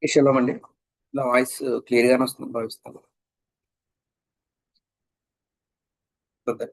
శుభం అండి. నా వాయిస్ క్లియర్ గానే వస్తుందని భావిస్తాను. ఓకే.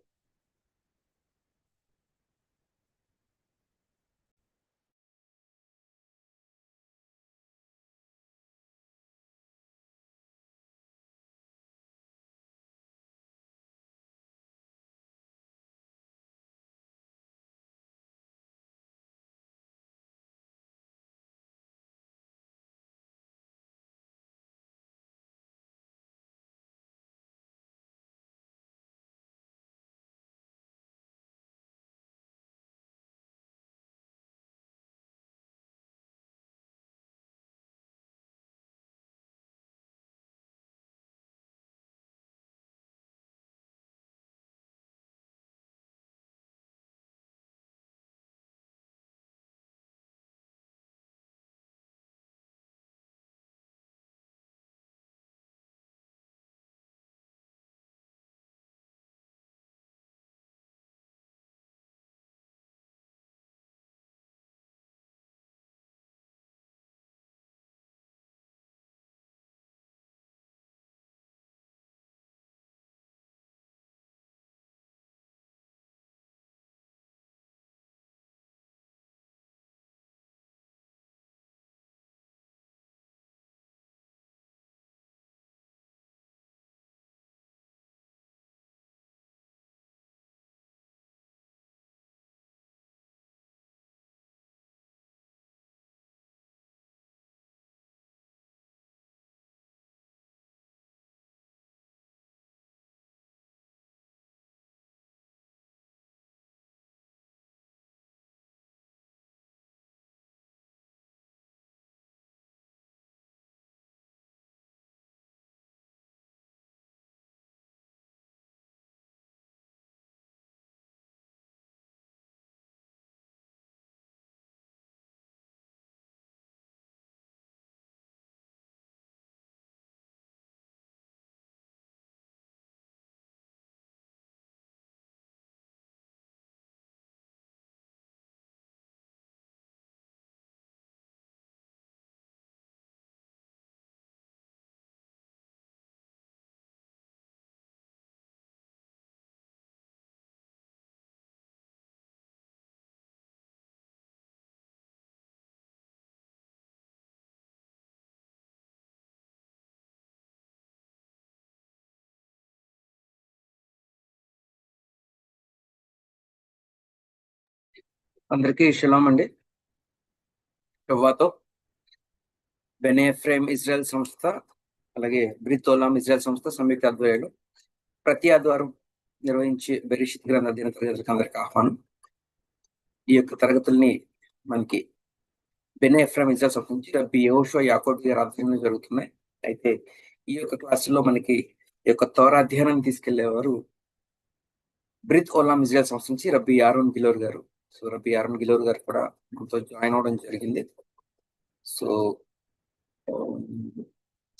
అందరికీ షలాం అండి. షవ్వాతో బెనే ఫ్రేమ్ ఇజ్రాయెల్ సంస్థ, అలాగే బ్రిత్ ఓలాం ఇజ్రాయెల్ సంస్థ సంయుక్త ఆధ్వర్యంలో ప్రతి ఆదివారం నిర్వహించే బెరిషిత్ గ్రంథ అధ్యయన తరగతులకు అందరికి ఆహ్వానం. ఈ యొక్క తరగతుల్ని మనకి బెనే ఎఫ్రాయిం ఇజ్రాయెల్ సంస్థ నుంచి రబ్బీ యెహోషువ యాకోబు గారి ఆధ్వర్యంలో జరుగుతున్నాయి. అయితే ఈ యొక్క క్లాసులో మనకి ఈ యొక్క తోరా అధ్యయనాన్ని తీసుకెళ్లేవారు బ్రిత్ ఓలాం ఇజ్రాయెల్ సంస్థ నుంచి రబ్బీ యారోన్ గిలోర్ గారు. సో రబ్బీ యారోన్ గిలోర్ గారు కూడా మనతో జాయిన్ అవడం జరిగింది. సో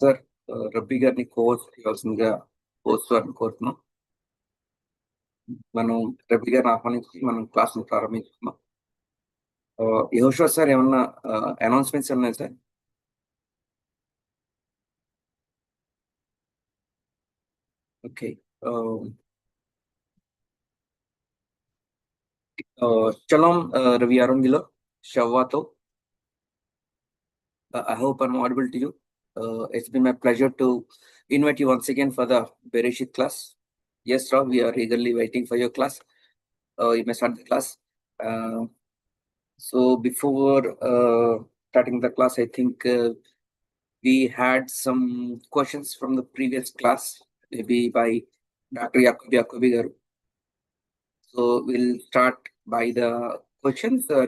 సార్, రబ్బీ గారిని కోచ్ చేయాల్సిందిగా కోచ్ వారిని కోరుతున్నాం. మనం రబ్బీ గారిని ఆహ్వానించి మనం క్లాస్ ప్రారంభించుకున్నాం. యెహోషువ సార్, ఏమన్నా అనౌన్స్మెంట్స్ ఉన్నాయి sir? Okay. Shalom, Ravi Yaron Gilor, Shavato. I hope I'm audible to you. It's been my pleasure to invite you once again for the Bereshit class. Yes, Rob, we are eagerly waiting for your class. You may start the class. So before starting the class, I think we had some questions from the previous class, maybe by Dr. Yacobi garu. So we'll start by the questions or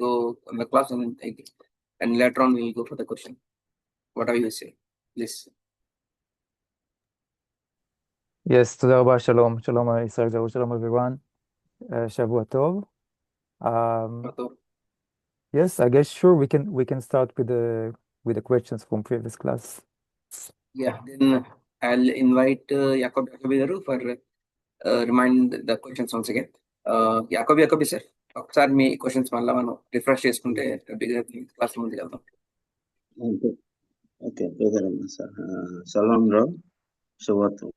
go on the class and later on we'll go for the question. Whatever you say, please. Yes, תודה רבה, שלום, שלום ישראל ג'רו, שלום everyone, שבוע טוב. Yes, I guess sure we can start with the questions from previous class. Yeah, then I'll invite Yacobi garu for remind the questions once again. Yacobi sir, ఒకసారి మీ questions మళ్ళీ మనం refresh చేసుకుంటే class ముందుకు వెళ్దాం. Okay brother sir సలాం రావు శుభాతో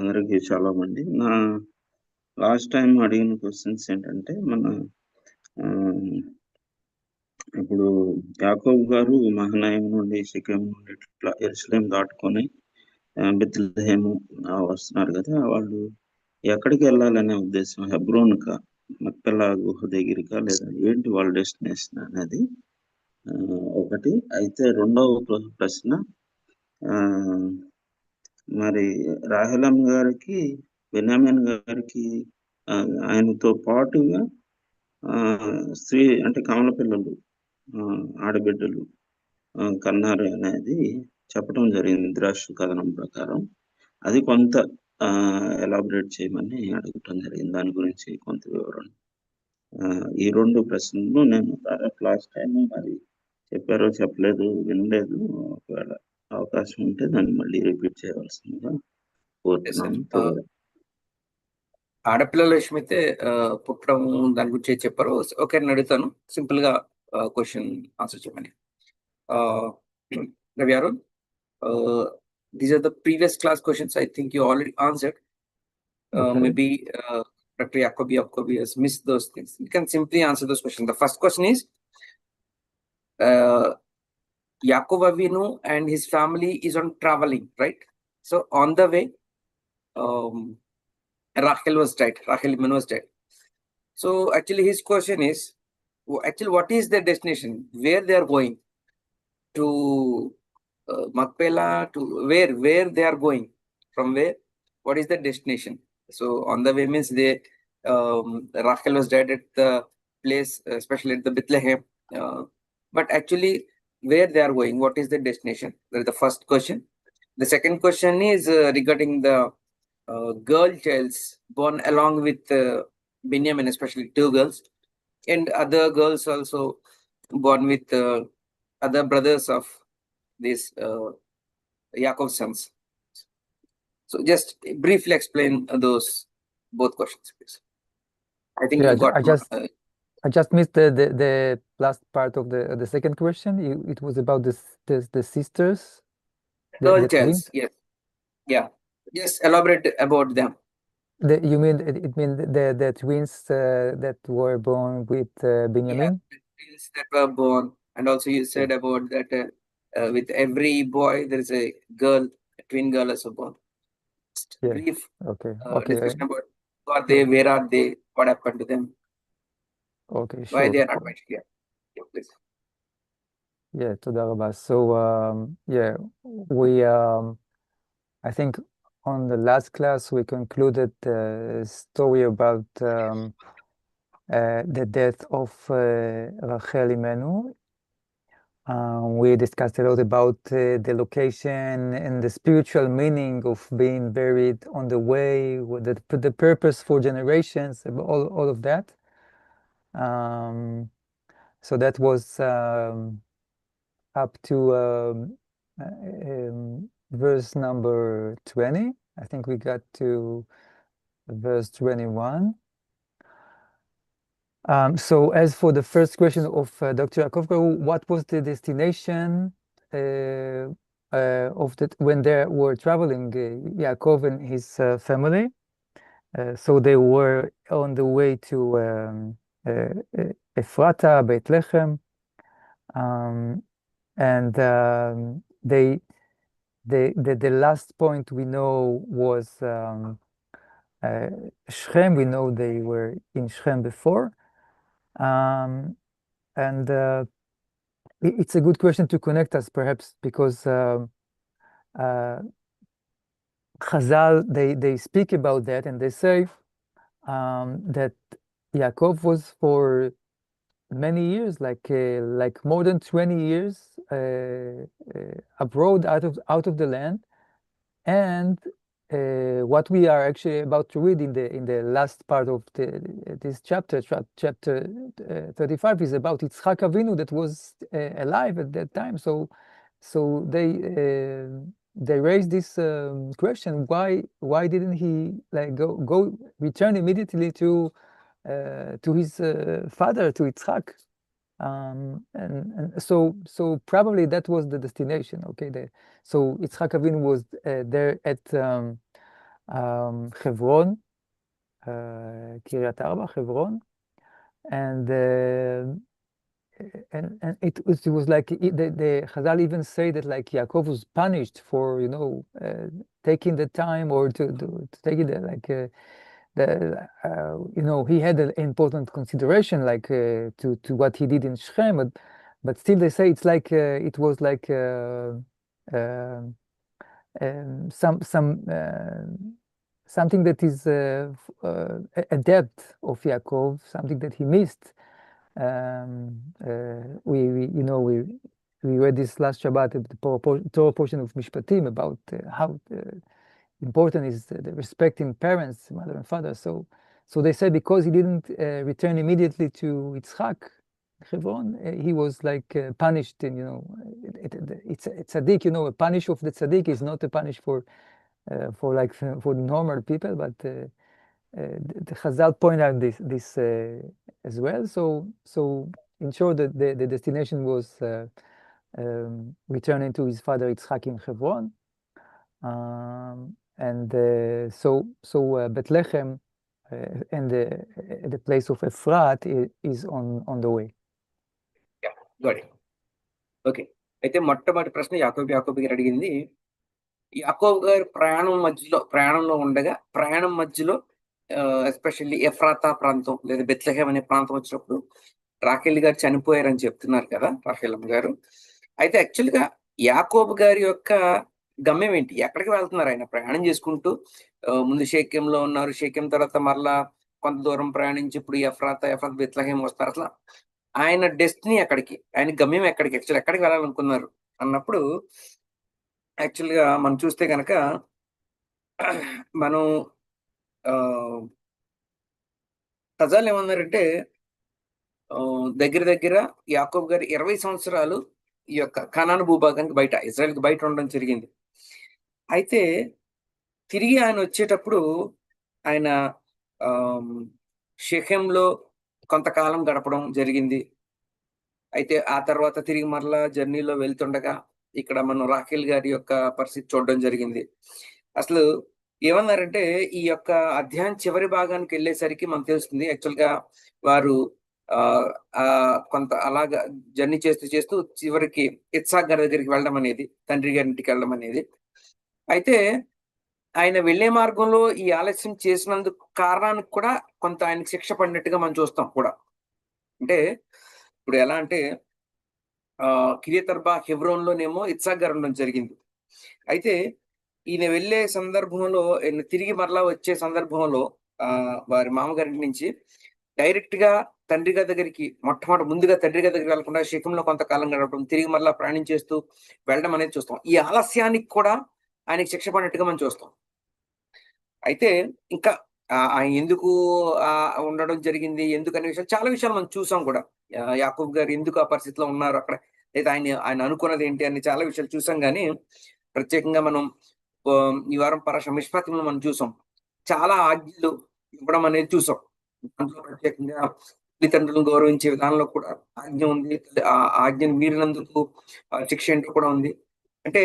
అందరికీ చాలా మంది నా లాస్ట్ టైం అడిగిన క్వశ్చన్స్ ఏంటంటే మన ఆ, ఇప్పుడు యాకోబు గారు మహనాయం నుండి షికెం నుండి ఇట్లా ఎరుసలేం దాటుకొని బెత్లెహేము వస్తున్నారు కదా వాళ్ళు ఎక్కడికి వెళ్ళాలనే ఉద్దేశం హెబ్రోన్కా మక్పెలా గుహ దగ్గరికా లేదా ఏంటి వాళ్ళ డెస్టినేషన్ అనేది ఒకటి అయితే రెండవ ప్రశ్న ఆ, మరి రాహెలమ్మ గారికి బెన్యామిన్ గారికి ఆ, ఆయనతో పాటుగా ఆ, స్త్రీ అంటే కమల పిల్లలు ఆడబిడ్డలు కన్నారు అనేది చెప్పడం జరిగింది ద్రాక్ష కథనం ప్రకారం అది కొంత ఎలాబరేట్ చేయమని అడగటం జరిగింది దాని గురించి కొంత వివరణ ఈ రెండు ప్రశ్నలు నేను దాదాపు లాస్ట్ టైం మరి చెప్పారో చెప్పలేదు వినలేదు ఒకవేళ అవకాశం ఉంటే దాన్ని మళ్ళీ రిపీట్ చేయవలసిందిగా కోరుతున్నాను ఆడపిల్లల విషయం అయితే పుట్టడం దాని గురించి చెప్పారు. ఓకే నేను అడుగుతాను, సింపుల్ గా క్వశ్చన్ ఆన్సర్ చెప్పండి. Rabbi Yaron, these are the previous class questions. I think you already answered. Okay. Maybe Dr. Jacobi has missed those things. You can simply answer those questions. The first question is, Yaakov Avinu and his family is on traveling, right? So on the way, Rachel was dead. Rachel Iman was dead. So actually his question is, actually what is their destination? Where they are going? To Makpela, to where they are going? From where? What is the destination? So on the way means they Rachel was dead at the place, especially at the Bethlehem. But actually, where they are going? What is the destination? That is the first question. The second question is regarding the girl childs born along with Benjamin, especially two girls, and other girls also born with other brothers of these Yaakov's sons. So just briefly explain those both questions, please. I think Yeah, you got. I just missed the last part of the second question. It was about the sisters, Girl the childs, twins. yes, yeah. Just elaborate about them. You mean it mean the twins that were born with Benjamin? Yeah, the twins that were born, and also you said about that with every boy there is a girl, a twin girl also born. Just Yeah. brief Okay. discussion about who are they, where are they, what happened to them, Okay, why sure. they are not mentioned here. Yeah, please. Yeah, תודה רבה. So yeah, we I think on the last class we concluded the story about the death of Rachel Imenu. We discussed a lot about the location and the spiritual meaning of being buried on the way, the purpose for generations, all of that. So that was up to verse number 20. I think we got to verse 21. So as for the first question of Dr. Yakovka, what was the destination of when they were traveling, Yaakov and his family? So they were on the way to Ephrata, Bethlehem, and the last point we know was Shechem. We know they were in Shechem before. And it's a good question to connect us, perhaps, because Chazal, they speak about that, and they say that Yaakov was for many years, like more than 20 years, abroad, out of the land. And what we are actually about to read in the last part of this chapter 35, is about Yitzchak Avinu that was alive at that time. So they raised this question: why didn't he return immediately to his father, to Yitzchak? And so probably that was the destination. Okay, so Yitzhak Avinu was there at Hebron, Kiryat Arba, Hebron, and it was like the Chazal even say that like Yaakov was punished for taking the time or to take it like he had an important consideration like to what he did in Shechem, but still they say it's like it was like something that is a debt of Yaakov, something that he missed. We read this last Shabbat at the Torah portion of Mishpatim about how important is the respecting parents, mother and father. So they say because he didn't return immediately to Yitzchak, Hebron, he was like punished. And it's a tzaddik. A punish of the tzaddik is not a punish for normal people, but the Chazal point out this as well. So in short, the destination was returning to his father Yitzchak in Hebron, and so Bethlehem and the place of Ephrat is on the way. Okay, అయితే మొట్టమొదటి ప్రశ్న యాకోబు గారు అడిగింది, యాకోబు గారు ప్రయాణంలో ఉండగా ప్రయాణం మధ్యలో ఎస్పెషల్లీ ఎఫ్రాతా ప్రాంతం లేదా బెత్లెహేం అనే ప్రాంతం వచ్చినప్పుడు రాఖేల్ గారు చనిపోయారని చెప్తున్నారు కదా రాఖేలమ్మ గారు. అయితే యాక్చువల్ గా యాకోబు గారి యొక్క గమ్యం ఏంటి? ఎక్కడికి వెళ్తున్నారు? ఆయన ప్రయాణం చేసుకుంటూ ముందు షేకెంలో ఉన్నారు, షేకెం తర్వాత మరలా కొంత దూరం ప్రయాణించి ఇప్పుడు ఎఫ్రాతా బెత్లెహేం వస్తారు. అసలు ఆయన డెస్టినీ ఎక్కడికి, ఆయన గమ్యం ఎక్కడికి, యాక్చువల్ ఎక్కడికి వెళ్ళాలనుకున్నారు అన్నప్పుడు యాక్చువల్ గా మనం చూస్తే కనుక మనం ఖజాలు ఏమన్నారంటే దగ్గర యాకోబు గారు 20 సంవత్సరాలు ఈ యొక్క కనాను భూభాగానికి బయట, ఇజ్రాయెల్కి బయట ఉండడం జరిగింది. అయితే తిరిగి ఆయన వచ్చేటప్పుడు ఆయన షెకెంలో కొంతకాలం గడపడం జరిగింది. అయితే ఆ తర్వాత తిరిగి మరలా జర్నీలో వెళ్తుండగా ఇక్కడ మనం రాఖేల్ గారి యొక్క పరిస్థితి చూడడం జరిగింది. అసలు ఏమన్నారంటే ఈ యొక్క అధ్యాయం చివరి భాగానికి వెళ్ళేసరికి మనకు తెలుస్తుంది యాక్చువల్ గా వారు కొంత అలాగా జర్నీ చేస్తూ చివరికి ఇత్సాక్ గారి దగ్గరికి వెళ్ళడం అనేది, తండ్రి గారింటికి వెళ్ళడం అనేది. అయితే ఆయన వెళ్లే మార్గంలో ఈ ఆలస్యం చేసినందుకు కారణానికి కూడా కొంత ఆయనకి శిక్ష పడినట్టుగా మనం చూస్తాం కూడా. అంటే ఇప్పుడు ఎలా అంటే కిరియత్ అర్బా హెబ్రోన్లోనేమో ఇత్సాక్ గారు ఉండడం జరిగింది. అయితే ఈయన వెళ్లే సందర్భంలో, తిరిగి మరలా వచ్చే సందర్భంలో వారి మామగారి నుంచి డైరెక్ట్ గా తండ్రి గారి దగ్గరికి ముందుగా తండ్రి గారి దగ్గరికి వెళ్లకుండా షెకెంలో కొంతకాలం గడపడం, తిరిగి మరలా ప్రయాణం చేస్తూ వెళ్ళడం అనేది చూస్తాం. ఈ ఆలస్యానికి కూడా ఆయనకి శిక్ష పడినట్టుగా మనం చూస్తాం. అయితే ఇంకా ఆయన ఎందుకు ఉండడం జరిగింది, ఎందుకనే విషయాలు చాలా విషయాలు మనం చూసాం కూడా. యాకోబు గారు ఎందుకు ఆ పరిస్థితిలో ఉన్నారు అక్కడ, లేదా ఆయన అనుకున్నది ఏంటి అని చాలా విషయాలు చూసాం. కానీ ప్రత్యేకంగా మనం ఈ వారం పరశ మిష్పాతిలో మనం చూసాం, చాలా ఆజ్ఞలు ఇవ్వడం అనేది చూసాం. దాంట్లో ప్రత్యేకంగా తల్లిదండ్రులను గౌరవించే విధానంలో కూడా ఆజ్ఞ ఉంది. ఆ ఆజ్ఞను మీరినందుకు శిక్ష ఏంటో కూడా ఉంది. అంటే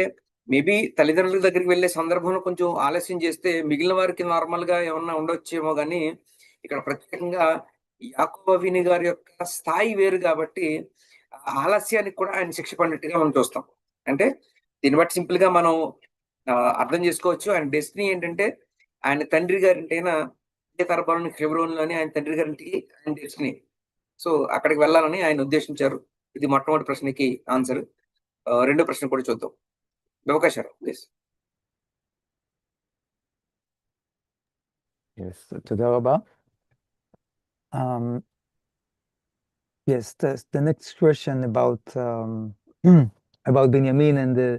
మేబీ తల్లిదండ్రుల దగ్గరికి వెళ్లే సందర్భంలో కొంచెం ఆలస్యం చేస్తే మిగిలిన వారికి నార్మల్ గా ఏమన్నా ఉండొచ్చేమో, కానీ ఇక్కడ ప్రత్యేకంగా యాకోబు గారి యొక్క స్థాయి వేరు కాబట్టి ఆలస్యానికి కూడా ఆయన శిక్ష పడినట్టుగా మనం చూస్తాం. అంటే దీన్ని బట్టి సింపుల్ గా మనం అర్థం చేసుకోవచ్చు ఆయన డెస్టినీ ఏంటంటే ఆయన తండ్రి గారింటైనా తరబలోని హెబ్రోన్లోని ఆయన తండ్రి గారింటికి ఆయన డెస్టినీ. సో అక్కడికి వెళ్ళాలని ఆయన ఉద్దేశించారు. ఇది మొట్టమొదటి ప్రశ్నకి ఆన్సర్. రెండో ప్రశ్న కూడా చూద్దాం. అవకాశాలు please. Yes, תודה רבה. Yes, the next question about Benjamin and the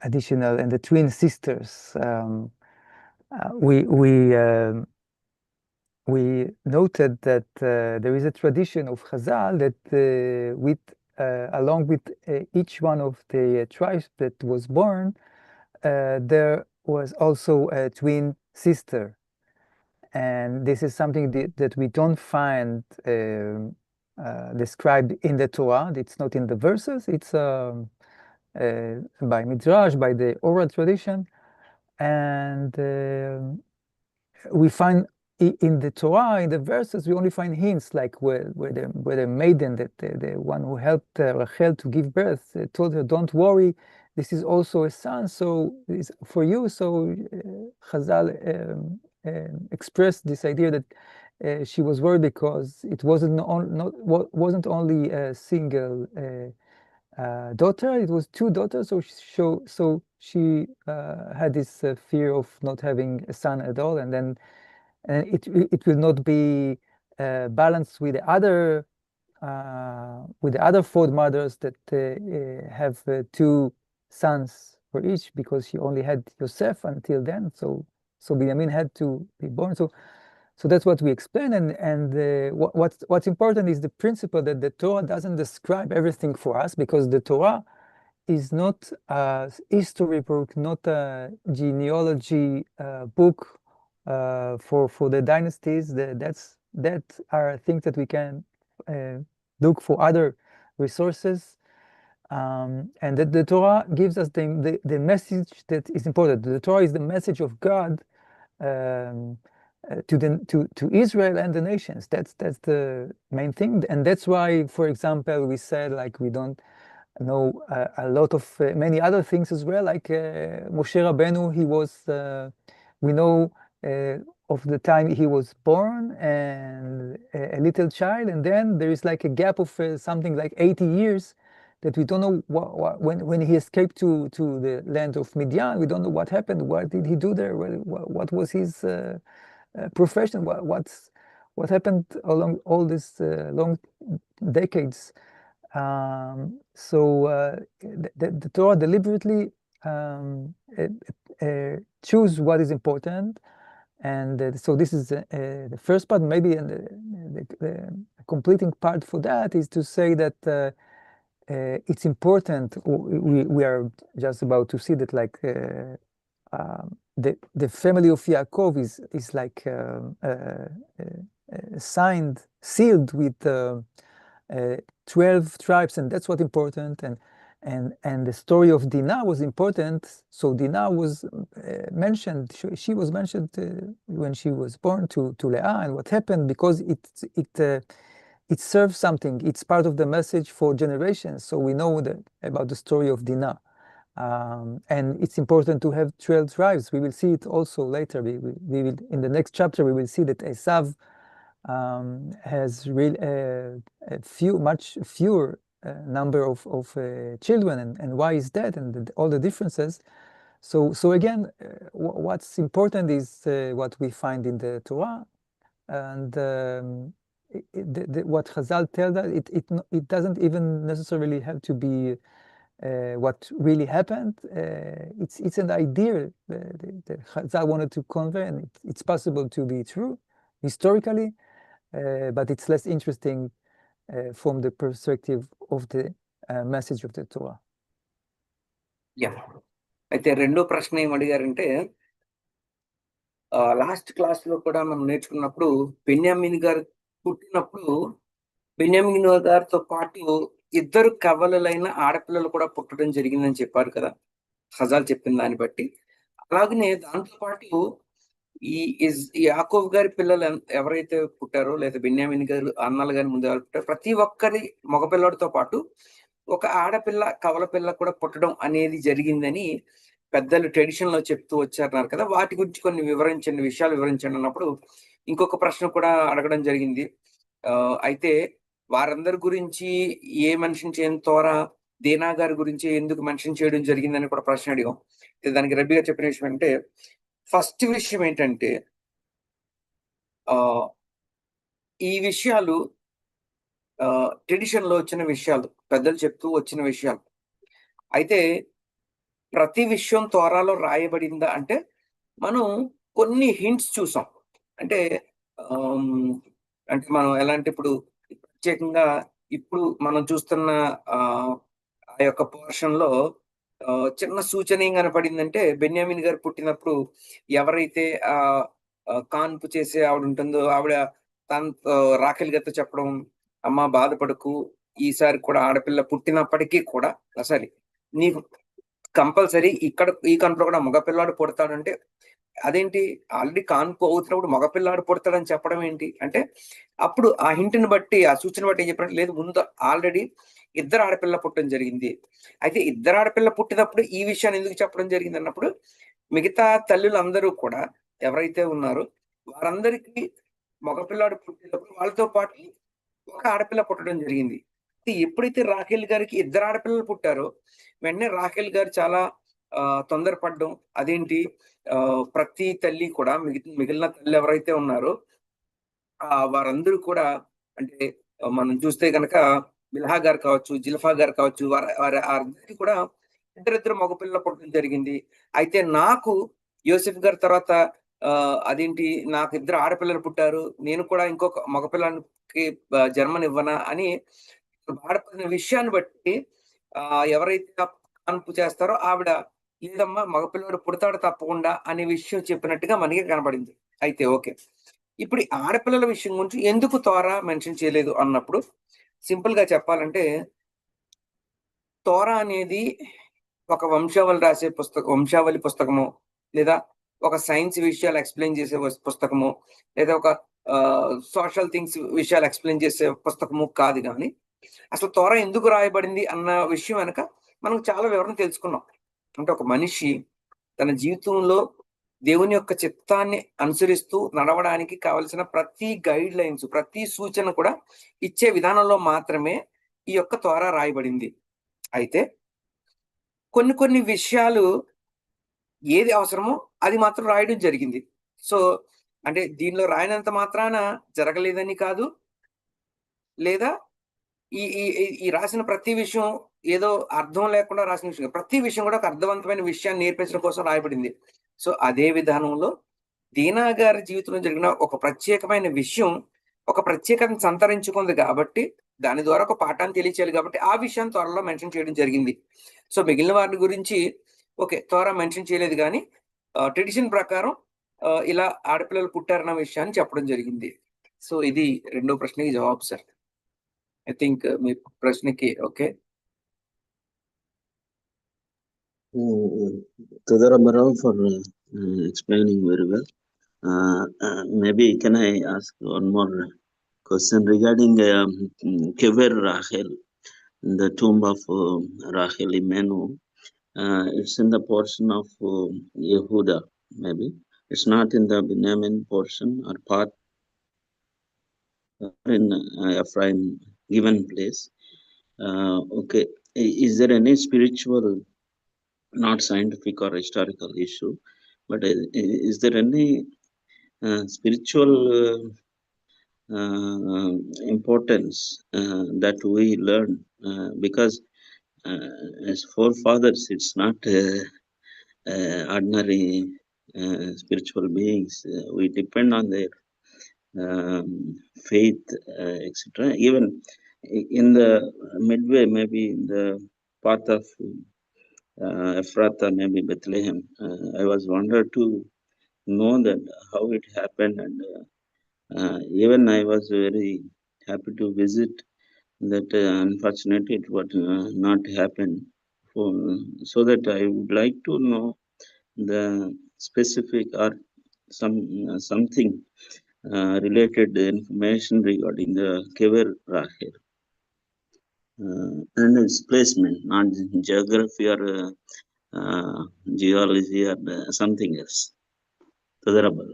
additional and the twin sisters. We noted that there is a tradition of Chazal that along with each one of the tribes that was born, there was also a twin sister. And this is something that we don't find described in the Torah. It's not in the verses. It's by Midrash, by the oral tradition, and we find in the Torah, in the verses, we only find hints, like where the maiden, that the one who helped Rachel to give birth, told her, "Don't worry, this is also a son, so it's for you." So Chazal expressed this idea that she was worried because it wasn't only a single daughter; it was two daughters. So she had this fear of not having a son at all, and then it will not be balanced with the other four mothers that have two sons for each, because she only had Yosef until then. So Binyamin had to be born. So that's what we explain. And what's important is the principle that the Torah doesn't describe everything for us, because the Torah is not a history book, not a genealogy book for the dynasties. That are things that we can look for other resources, and that the Torah gives us the message that is important. The Torah is the message of God to Israel and the nations. That's the main thing, and that's why, for example, we said, like, we don't know a lot of many other things as well, like Moshe Rabbeinu. He was we know of the time he was born and a little child, and then there is like a gap of something like 80 years that we don't know when he escaped to the land of Midian. We don't know what happened. What did he do there? What was his profession? What happened along all these long decades? So the Torah deliberately choose what is important, and so this is the first part. Maybe the completing part for that is to say that it's important. We are just about to see that, like, the family of Yaakov is like sealed with 12 tribes, and that's what's important. And the story of Dinah was important. So Dinah was mentioned. She was mentioned when she was born to Leah, and what happened, because it serves something. It's part of the message for generations. So we know about the story of Dinah. And it's important to have 12 tribes. We will see it also later. We will, in the next chapter, we will see that Esav has much fewer number of children, and why is that, and all the differences. So again, what's important is what we find in the Torah, and what Chazal tells us. It doesn't even necessarily have to be what really happened. It's an idea that Chazal wanted to convey, and it's possible to be true historically, but it's less interesting from the perspective of the message of the Torah. Yeah, అయితే రెండో ప్రశ్న ఏం అడిగారంటే, last class లో కూడా మనం నేర్చుకున్నప్పుడు బెన్యామిన్ గారు పుట్టినప్పుడు బెన్యామిన్ గారితో పాటు ఇద్దరు కవలలైన ఆడపిల్లలు కూడా పుట్టడం జరిగిందని చెప్పారు కదా, హజాల్ చెప్పిన దాన్ని బట్టి. అలాగనే దాంతో పాటు ఈ యాకోబ్ గారి పిల్లలు ఎవరైతే పుట్టారో, లేదా బెన్యామిన్ గారు అన్నలు గారి ముందు ఎవరు పుట్టారో, ప్రతి ఒక్కరి మగపిల్లడితో పాటు ఒక ఆడపిల్ల కవల పిల్ల కూడా పుట్టడం అనేది జరిగిందని పెద్దలు ట్రెడిషన్ లో చెప్తూ వచ్చారన్నారు కదా. వాటి గురించి కొన్ని విషయాలు వివరించండి అన్నప్పుడు ఇంకొక ప్రశ్న కూడా అడగడం జరిగింది. అయితే వారందరి గురించి ఏ మెన్షన్ చేయని తోరా దీనా గారి గురించి ఎందుకు మెన్షన్ చేయడం జరిగిందని కూడా ప్రశ్న అడిగాం. దానికి రబ్బీ గారు చెప్పిన విషయం అంటే, ఫస్ట్ విషయం ఏంటంటే, ఈ విషయాలు ట్రెడిషన్ లో వచ్చిన విషయాలు, పెద్దలు చెప్తూ వచ్చిన విషయాలు. అయితే ప్రతి విషయం తోరాలో రాయబడిందా అంటే, మనం కొన్ని హింట్స్ చూసాం. అంటే మనం ఎలాంటి, ఇప్పుడు ప్రత్యేకంగా ఇప్పుడు మనం చూస్తున్న ఆ యొక్క పోర్షన్ లో చిన్న సూచన ఏం కనపడిందంటే, బెన్యామిన్ గారు పుట్టినప్పుడు ఎవరైతే కాన్పు చేసే ఆవిడ ఉంటుందో, ఆవిడ తన రాఖెల్ గారితో చెప్పడం, అమ్మ బాధపడకు, ఈసారి కూడా ఆడపిల్ల పుట్టినప్పటికీ కూడా సారీ నీకు కంపల్సరీ ఇక్కడ ఈ కంట్లో కూడా మగపిల్లాడు పుడతాడంటే అదేంటి ఆల్రెడీ కాన్పు అవుతున్నప్పుడు మగపిల్లాడు పుడతాడని చెప్పడం ఏంటి అంటే అప్పుడు ఆ హింట్ని బట్టి ఆ సూచన బట్టి ఏం చెప్పినట్టు లేదు, ముందు ఆల్రెడీ ఇద్దరు ఆడపిల్ల పుట్టడం జరిగింది. అయితే ఇద్దరు ఆడపిల్ల పుట్టినప్పుడు ఈ విషయాన్ని ఎందుకు చెప్పడం జరిగింది అన్నప్పుడు మిగతా తల్లులందరూ కూడా ఎవరైతే ఉన్నారో వారందరికీ మగపిల్లాడు పుట్టినప్పుడు వాళ్ళతో పాటు ఒక ఆడపిల్ల పుట్టడం జరిగింది. ఎప్పుడైతే రాఖేల్ గారికి ఇద్దరు ఆడపిల్లలు పుట్టారో వెంటనే రాఖేల్ గారు చాలా తొందరపడ్డం, అదేంటి ప్రతి తల్లి కూడా మిగిలిన తల్లి ఎవరైతే ఉన్నారో వారందరూ కూడా అంటే మనం చూస్తే కనుక బిల్హా గారు కావచ్చు, జిల్ఫా గారు కావచ్చు, వారి అందరికీ కూడా ఇద్దరిద్దరు మగపిల్లలు పుట్టడం జరిగింది. అయితే నాకు యోసెఫ్ గారి తర్వాత అదేంటి నాకు ఇద్దరు ఆడపిల్లలు పుట్టారు, నేను కూడా ఇంకొక మగపిల్లానికి జన్మనివ్వనా అని బాధపడిన విషయాన్ని బట్టి ఎవరైతే కాన్పు చేస్తారో ఆవిడ లేదమ్మా మగపిల్లడు పుడతాడు తప్పకుండా అనే విషయం చెప్పినట్టుగా మనకి కనబడింది. అయితే ఓకే, ఇప్పుడు ఆడపిల్లల విషయం గురించి ఎందుకు తోరా మెన్షన్ చేయలేదు అన్నప్పుడు సింపుల్ గా చెప్పాలంటే తోరా అనేది ఒక వంశావళి పుస్తకము, లేదా ఒక సైన్స్ విషయాలు ఎక్స్ప్లెయిన్ చేసే పుస్తకము, లేదా ఒక సోషల్ థింగ్స్ విషయాలు ఎక్స్ప్లెయిన్ చేసే పుస్తకము కాదు. కానీ అసలు తోరా ఎందుకు రాయబడింది అన్న విషయం వెనక మనం చాలా వివరణ తెలుసుకున్నాం. అంటే ఒక మనిషి తన జీవితంలో దేవుని యొక్క చిత్తాన్ని అనుసరిస్తూ నడవడానికి కావలసిన ప్రతి గైడ్ లైన్స్, ప్రతి సూచన కూడా ఇచ్చే విధానంలో మాత్రమే ఈ యొక్క తోరా రాయబడింది. అయితే కొన్ని విషయాలు ఏది అవసరమో అది మాత్రం రాయడం జరిగింది. సో అంటే దీనిలో రాయనంత మాత్రాన జరగలేదని కాదు, లేదా ఈ ఈ ఈ రాసిన ప్రతి విషయం ఏదో అర్థం లేకుండా రాసిన విషయం, ప్రతి విషయం కూడా ఒక అర్థవంతమైన విషయాన్ని నేర్పించడం కోసం రాయబడింది. సో అదే విధానంలో దీనా గారి జీవితంలో జరిగిన ఒక ప్రత్యేకమైన విషయం ఒక ప్రత్యేకతను సంతరించుకుంది కాబట్టి దాని ద్వారా ఒక పాఠాన్ని తెలియచేయాలి కాబట్టి ఆ విషయాన్ని త్వరలో మెన్షన్ చేయడం జరిగింది. సో మిగిలిన వారి గురించి ఓకే త్వర మెన్షన్ చేయలేదు, కానీ ట్రెడిషన్ ప్రకారం ఇలా ఆడపిల్లలు పుట్టారన్న విషయాన్ని చెప్పడం జరిగింది. సో ఇది రెండో ప్రశ్నకి జవాబు సార్. ఐ థింక్ మీ ప్రశ్నకి okay. Tadara for explaining very well. Maybe can I ask one more question regarding Kever Rachel, the tomb of Rachel Imenu? It's in the portion of Yehuda, maybe. It's not in the Benjamin portion or part in Ephraim given place. Okay, is there any spiritual, not scientific or historical issue, but is there any spiritual importance that we learn? Because as forefathers, it's not ordinary spiritual beings. We depend on their faith, etc. Even in the midway, maybe in the path of Ephrata, maybe Bethlehem, I was wondered to know that how it happened, and even I was very happy to visit that. Unfortunately, it would not happen. So that I would like to know the specific or something related information regarding the Kever Rachel and its placement, not geography or geology or something else. Tadarabal.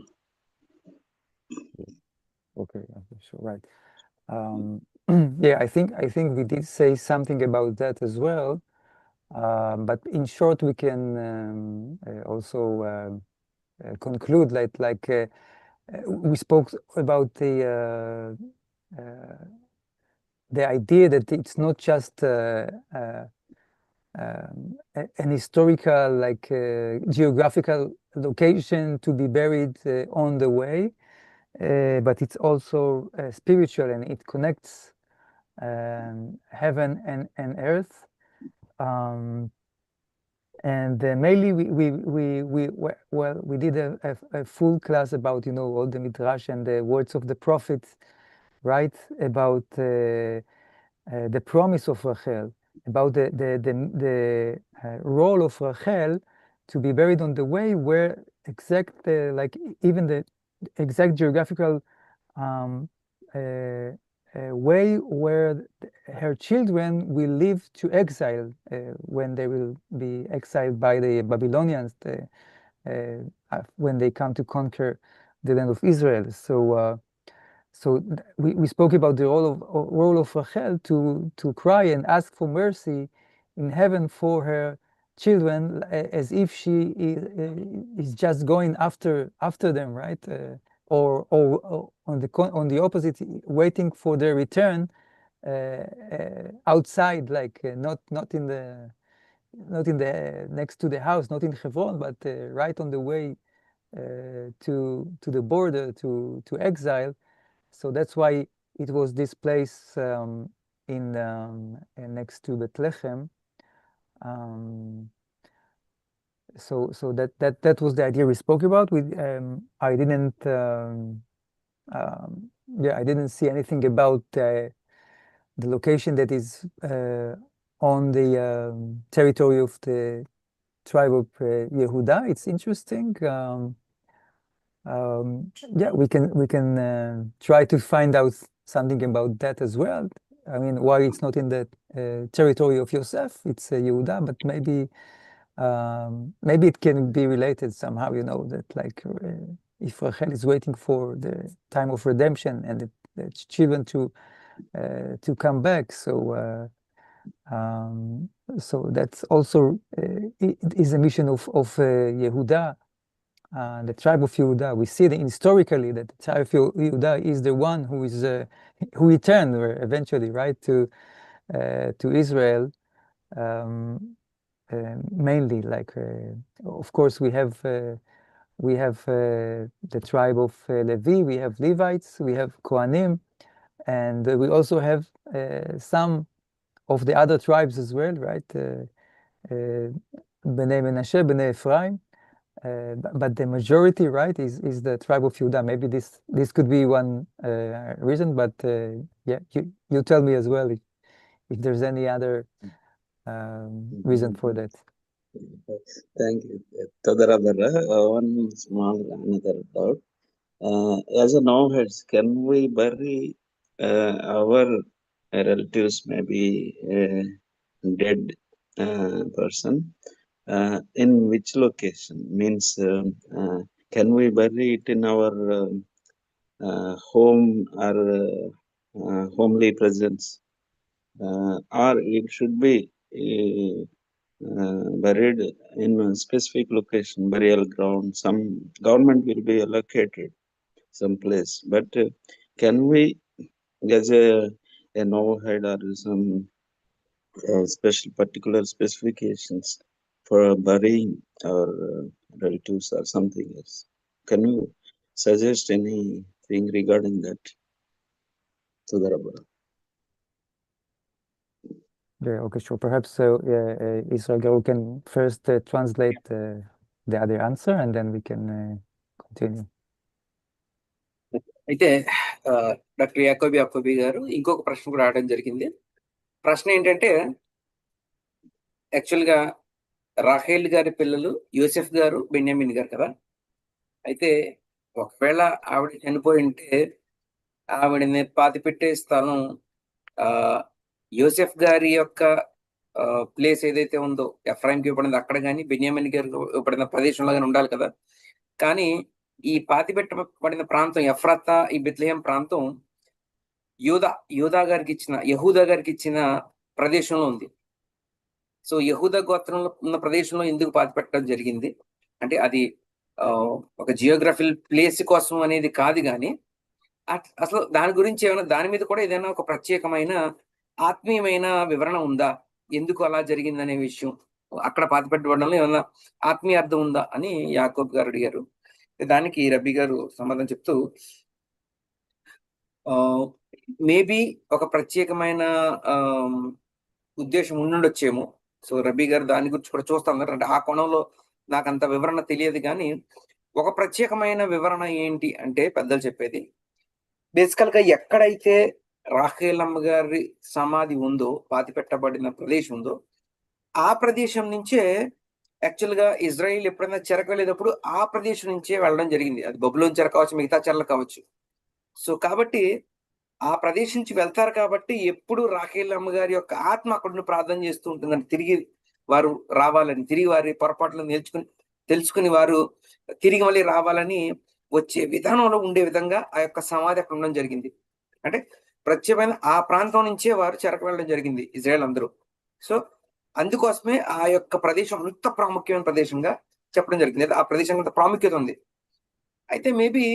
Okay, sure, right. Yeah, I think we did say something about that as well. But in short, we can also conclude like we spoke about the idea that it's not just an historical, like geographical location to be buried on the way, but it's also spiritual, and it connects heaven and earth. And mainly we did a full class about all the midrash and the words of the prophets writes about the promise of Rachel, about the role of Rachel to be buried on the way where like even the exact geographical way where her children will live to exile when they will be exiled by the Babylonians when they come to conquer the land of Israel. So we spoke about the role of Rachel to cry and ask for mercy in heaven for her children, as if she is just going after them, right? Or on the opposite, waiting for their return outside, like not in the next to the house, not in Hebron, but right on the way to the border to exile. So that's why it was this place in next to Bethlehem. So that was the idea we spoke about. I didn't I didn't see anything about the location that is on the territory of the tribe of Yehuda. It's interesting. Yeah, we can try to find out something about that as well. I mean, why it's not in the territory of Yosef, it's Yehuda, but maybe it can be related somehow, that like if Rachel is waiting for the time of redemption and the children to come back, so that's also it is a mission of Yehuda. The tribe of Yehuda, we see historically that the tribe of Yehuda is the one who is who returned eventually, right, to Israel, mainly. Like, of course, we have the tribe of Levi, we have Levites, we have Kohanim, and we also have some of the other tribes as well, right? Bnei Menashe, Bnei Ephraim. But the majority, right, is the tribe of Yehuda. Maybe this could be one reason, but yeah, you tell me as well if there's any other reason for that. Thank you. One small another doubt. As a novice, can we bury our relatives, maybe a dead person, in which location? Means, can we bury it in our home or homely presence, or it should be buried in a specific location, burial ground? Some government will be allocated some place, but can we, as a no-head or some special particular specifications for burying our relatives or something else? Can you suggest anything regarding that? Yeah, okay, sure. Perhaps Israel Gilor can first translate the other answer, and then we can continue. అయితే doctor యాకోబి గారు ఇంకొక ప్రశ్న కూడా రావడం జరిగింది. ప్రశ్న ఏంటంటే, యాక్చువల్గా రాహేల్ గారి పిల్లలు యోసెఫ్ గారు, బెన్యామిన్ గారు కదా. అయితే ఒకవేళ ఆవిడ చనిపోయి ఉంటే ఆవిడని పాతి పెట్టే స్థలం యోసెఫ్ గారి యొక్క ప్లేస్ ఏదైతే ఉందో ఎఫ్రాయింకి ఇవ్వబడింది అక్కడ కానీ, బెన్యామిన్ గారికి ఇవ్వబడిన ప్రదేశంలో కానీ ఉండాలి కదా. కానీ ఈ పాతి పెట్టబడిన ప్రాంతం ఎఫ్రాతా, ఈ బెత్లెహేం ప్రాంతం యహూదా గారికి ఇచ్చిన ప్రదేశంలో ఉంది. సో యహూదా గోత్రంలో ఉన్న ప్రదేశంలో ఎందుకు పాతి పెట్టడం జరిగింది అంటే, అది ఒక జియోగ్రఫికల్ ప్లేస్ కోసం అనేది కాదు, కానీ అసలు దాని గురించి ఏమైనా, దాని మీద కూడా ఏదైనా ఒక ప్రత్యేకమైన ఆత్మీయమైన వివరణ ఉందా, ఎందుకు అలా జరిగిందనే విషయం, అక్కడ పాతిపెట్టబడంలో ఏమైనా ఆత్మీయ అర్థం ఉందా అని యాకోబ్ గారు అడిగారు. దానికి రబ్బీ గారు సమాధానం చెప్తూ, మేబీ ఒక ప్రత్యేకమైన ఉద్దేశం ఉండుండొచ్చేమో. సో రబ్బీ గారు దాని గురించి కూడా చూస్తాం అంటే ఆ కోణంలో నాకు అంత వివరణ తెలియదు, కానీ ఒక ప్రత్యేకమైన వివరణ ఏంటి అంటే పెద్దలు చెప్పేది, బేసికల్ గా ఎక్కడైతే రాహేలమ్మ గారి సమాధి ఉందో, పాతి పెట్టబడిన ప్రదేశం ఉందో, ఆ ప్రదేశం నుంచే యాక్చువల్ గా ఇజ్రాయిల్ ఎప్పుడైనా చెరకు వెళ్ళేటప్పుడు ఆ ప్రదేశం నుంచే వెళ్ళడం జరిగింది. అది బబులోన్ చెర కావచ్చు, మిగతా చెరలు కావచ్చు. సో కాబట్టి ఆ ప్రదేశం నుంచి వెళ్తారు కాబట్టి ఎప్పుడు రాహేల్ అమ్మగారి యొక్క ఆత్మ అక్కడ ప్రార్థన చేస్తూ ఉంటుందని, తిరిగి వారు రావాలని, తిరిగి వారి పొరపాట్లను తెలుసుకుని వారు తిరిగి మళ్ళీ రావాలని వచ్చే విధానంలో ఉండే విధంగా ఆ యొక్క సమాధి అక్కడ ఉండడం జరిగింది. అంటే ప్రత్యేకమైన ఆ ప్రాంతం నుంచే వారు చెరకు వెళ్ళడం జరిగింది ఇజ్రాయెల్ అందరూ. సో అందుకోసమే ఆ యొక్క ప్రదేశం అంత ప్రాముఖ్యమైన ప్రదేశంగా చెప్పడం జరిగింది. ఆ ప్రదేశం అంత ప్రాముఖ్యత ఉంది. అయితే మేబీ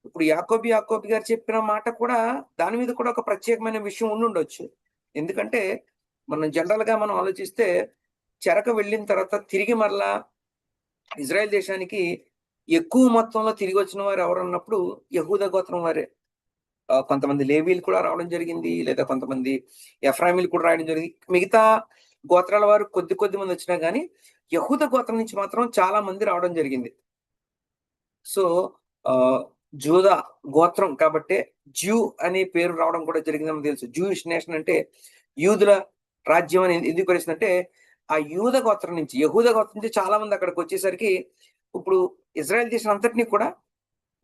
ఇప్పుడు యాకోబి గారు చెప్పిన మాట కూడా దాని మీద కూడా ఒక ప్రత్యేకమైన విషయం ఉండుండొచ్చు. ఎందుకంటే మనం జనరల్ గా మనం ఆలోచిస్తే చెరకు వెళ్ళిన తర్వాత తిరిగి మరలా ఇజ్రాయెల్ దేశానికి ఎక్కువ మొత్తంలో తిరిగి వచ్చిన వారు ఎవరన్నప్పుడు యహూదా గోత్రం వారే. కొంతమంది లేవీలు కూడా రావడం జరిగింది, లేదా కొంతమంది ఎఫ్రాయిమీలు కూడా రావడం జరిగింది. మిగతా గోత్రాల వారు కొద్ది మంది వచ్చినా గానీ యహూదా గోత్రం నుంచి మాత్రం చాలా మంది రావడం జరిగింది. సో జూదా గోత్రం కాబట్టే జ్యూ అనే పేరు రావడం కూడా జరిగిందని తెలుసు. జూయిష్ నేషన్ అంటే యూదుల రాజ్యం అని ఎందుకు పరిస్థితి, ఆ యూద గోత్రం నుంచి, యహూద గోత్రం నుంచి చాలా మంది అక్కడికి వచ్చేసరికి ఇప్పుడు ఇజ్రాయెల్ దేశం అంతటినీ కూడా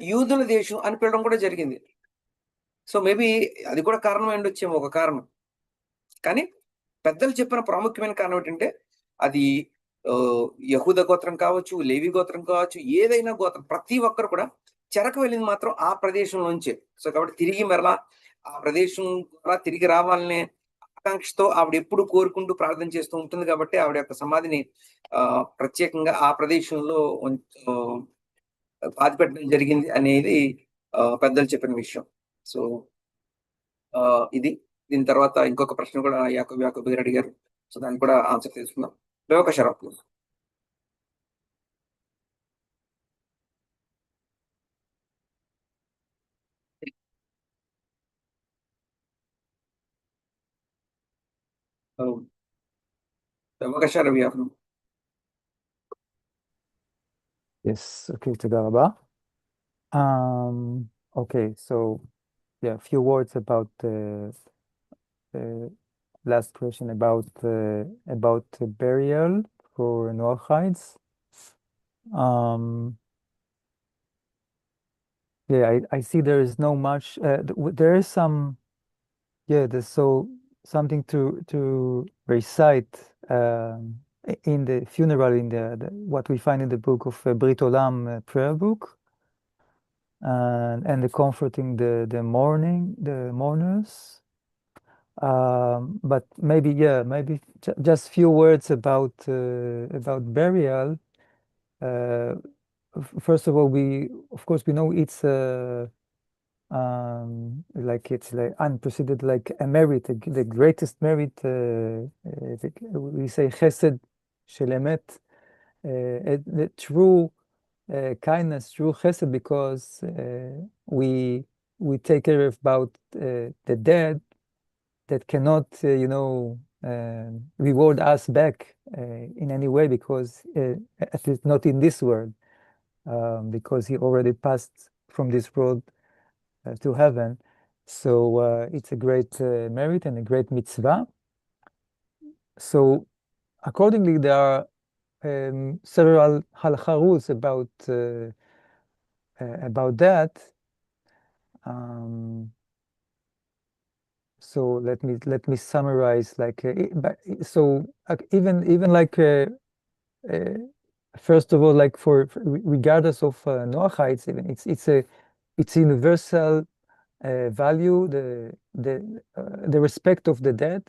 యూదుల దేశం అని పిలవడం కూడా జరిగింది. సో మేబీ అది కూడా కారణం ఉండొచ్చేమో, ఒక కారణం. కానీ పెద్దలు చెప్పిన ప్రాముఖ్యమైన కారణం ఏంటంటే అది యహూద గోత్రం కావచ్చు, లేవి గోత్రం కావచ్చు, ఏదైనా గోత్రం ప్రతి ఒక్కరు కూడా చెరకు వెళ్ళింది మాత్రం ఆ ప్రదేశంలోంచే. సో కాబట్టి తిరిగి మరలా ఆ ప్రదేశం ద్వారా తిరిగి రావాలనే ఆకాంక్షతో ఆవిడ ఎప్పుడు కోరుకుంటూ ప్రార్థన చేస్తూ ఉంటుంది. కాబట్టి ఆవిడ యొక్క సమాధిని ప్రత్యేకంగా ఆ ప్రదేశంలో పాతి పెట్టడం జరిగింది అనేది పెద్దలు చెప్పిన విషయం. సో ఇది. దీని తర్వాత ఇంకొక ప్రశ్న కూడా యాకోబి గారు అడిగారు. సో దానికి కూడా ఆన్సర్ తెలుసుకుందాం. బేవక please. בבקשה, רבי יבנו. Yes, okay, תודה רבה. Okay, so yeah, a few words about the last question about burial for Noachites. Yeah, I see there is no much. There is some. Yeah, there's something to recite in the funeral, in the what we find in the book of Brit Olam prayer book, and the comforting the mourners. But maybe just few words about burial. First of all, of course we know it's like unprecedented, like a merit, the greatest merit. We say chesed shel emet, the true kindness, true chesed, because we take care about the dead that cannot, reward us back in any way, because at least not in this world, because he already passed from this world to heaven. So it's a great merit and a great mitzvah. So accordingly, there are several halakha rules about that. So let me summarize. Like even like first of all, like for regardless of Noachites, even it's universal value, the respect of the dead.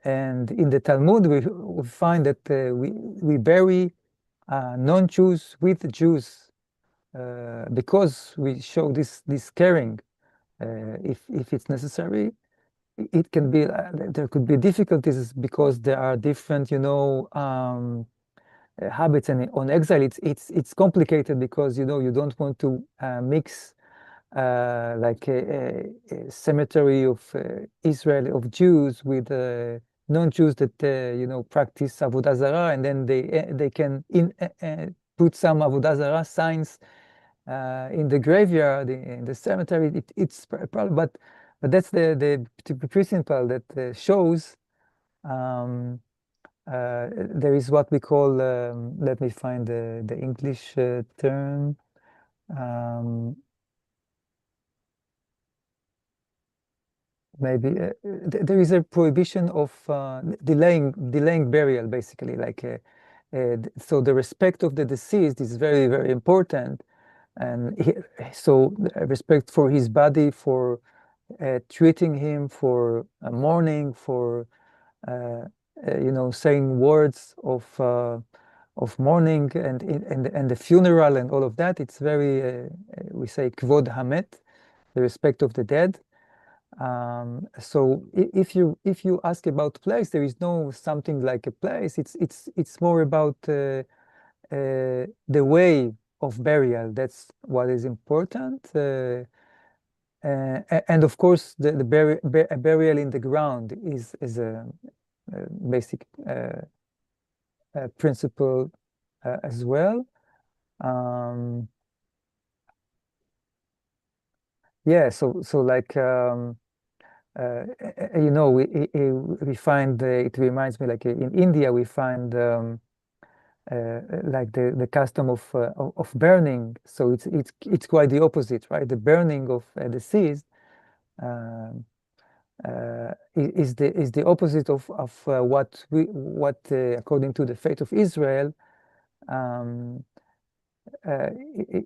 And in the Talmud, we find that we bury non-Jews with Jews because we show this caring. If it's necessary, it can be there could be difficulties because there are different, habits, and on exile it's complicated because you don't want to mix like a cemetery of Israel of Jews with non-Jews that practice avodah zarah, and then they can put some avodah zarah signs in the graveyard, in the cemetery, it's probably, but that's the principle that shows there is what we call, let me find the English term. Maybe there is a prohibition of delaying burial, basically. Like, so the respect of the deceased is very, very important, and so respect for his body, for treating him, for mourning, for saying words of mourning and the funeral and all of that. It's very we say kvod hamet, the respect of the dead. So if you ask about place, there is no something like a place. It's more about the way of burial. That's what is important. And of course, the burial in the ground is a basic principle as well. Yeah, so like we find it reminds me, like in India we find like the custom of burning. So it's quite the opposite, right? The burning of deceased is the opposite of what according to the faith of Israel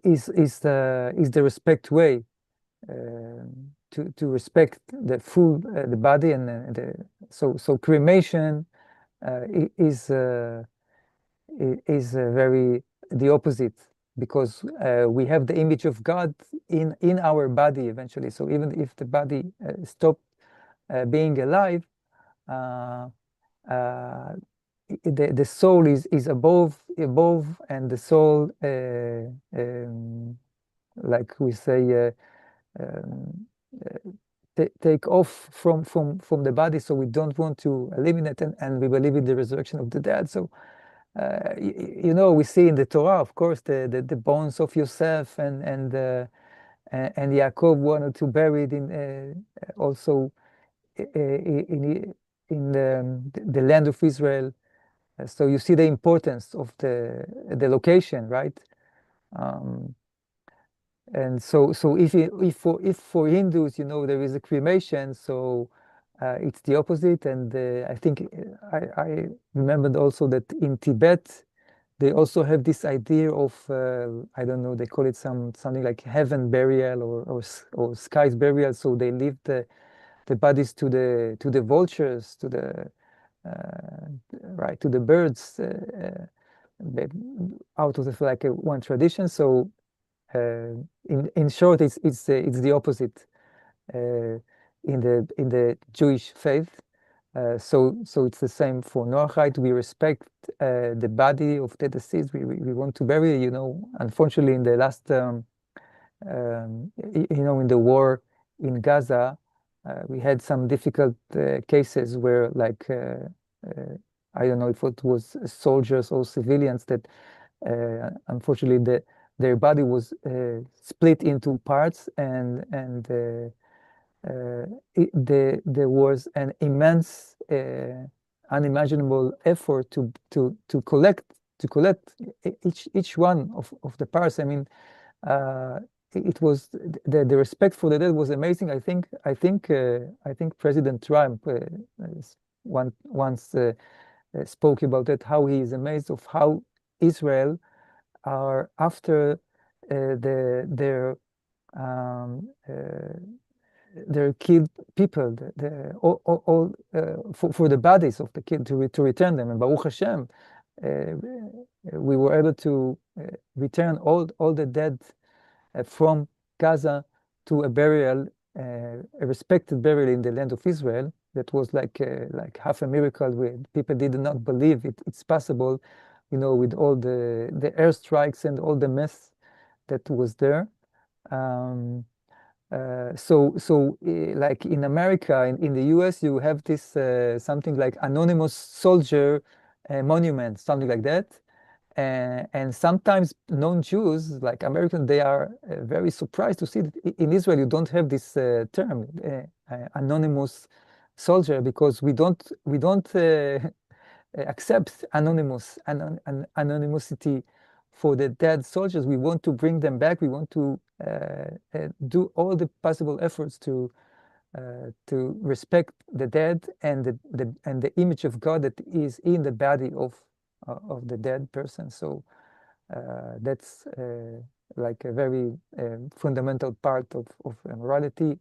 is the respect way to respect the full the body and so cremation is very the opposite, because we have the image of God in our body eventually. So even if the body stopped being alive, the soul is above, and the soul, like we say, take off from the body. So we don't want to eliminate, and we believe in the resurrection of the dead. So we see in the Torah, of course, the bones of Yosef and Yaakov wanted to bury it in also in the land of Israel. So you see the importance of the location, right? And so if for Hindus, there is a cremation, so it's the opposite. And I think I remembered also that in Tibet they also have this idea of I don't know, they call it something like heaven burial or skies burial. So they leave the bodies to the vultures, to the right, to the birds, out of like one tradition. So in short, it's the opposite in the Jewish faith. So it's the same for Noachide. We respect the body of the deceased. We want to bury. Unfortunately, in the last in the war in Gaza, we had some difficult cases where, like, I don't know if it was soldiers or civilians that unfortunately their body was split into parts, and there was an immense unimaginable effort to collect each one of the parts. I mean, it was the respect for the dead was amazing. I think President Trump once spoke about it, how he is amazed of how Israel are after their killed people, all for the bodies of the killed, to return them. And Baruch Hashem, we were able to return all the dead from Gaza to a burial, a respected burial in the land of Israel. That was like half a miracle, where people did not believe it's possible, with all the airstrikes and all the mess that was there. Like in America, in the US, you have this something like anonymous soldier monument, something like that. And sometimes non-Jews, like Americans, they are very surprised to see that in Israel you don't have this term, anonymous soldier, because we don't accept anonymity for the dead soldiers. We want to bring them back. We want to do all the possible efforts to respect the dead and the image of God that is in the body of the dead person. So that's like a very fundamental part of morality,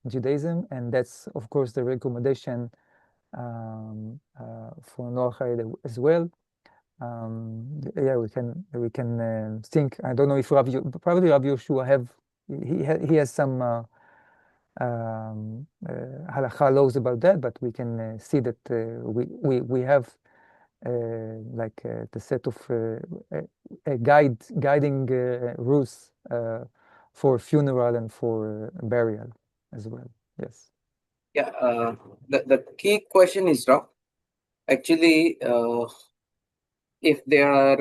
Judaism, and that's of course the recommendation for Noach as well. Yeah, we can think. I don't know if probably Rabbi Yoshua he has some halakha laws about that, but we can see that we have like the set of guiding rules for funeral and for burial as well. Yes. Yeah, the key question is, Rob, actually, if there are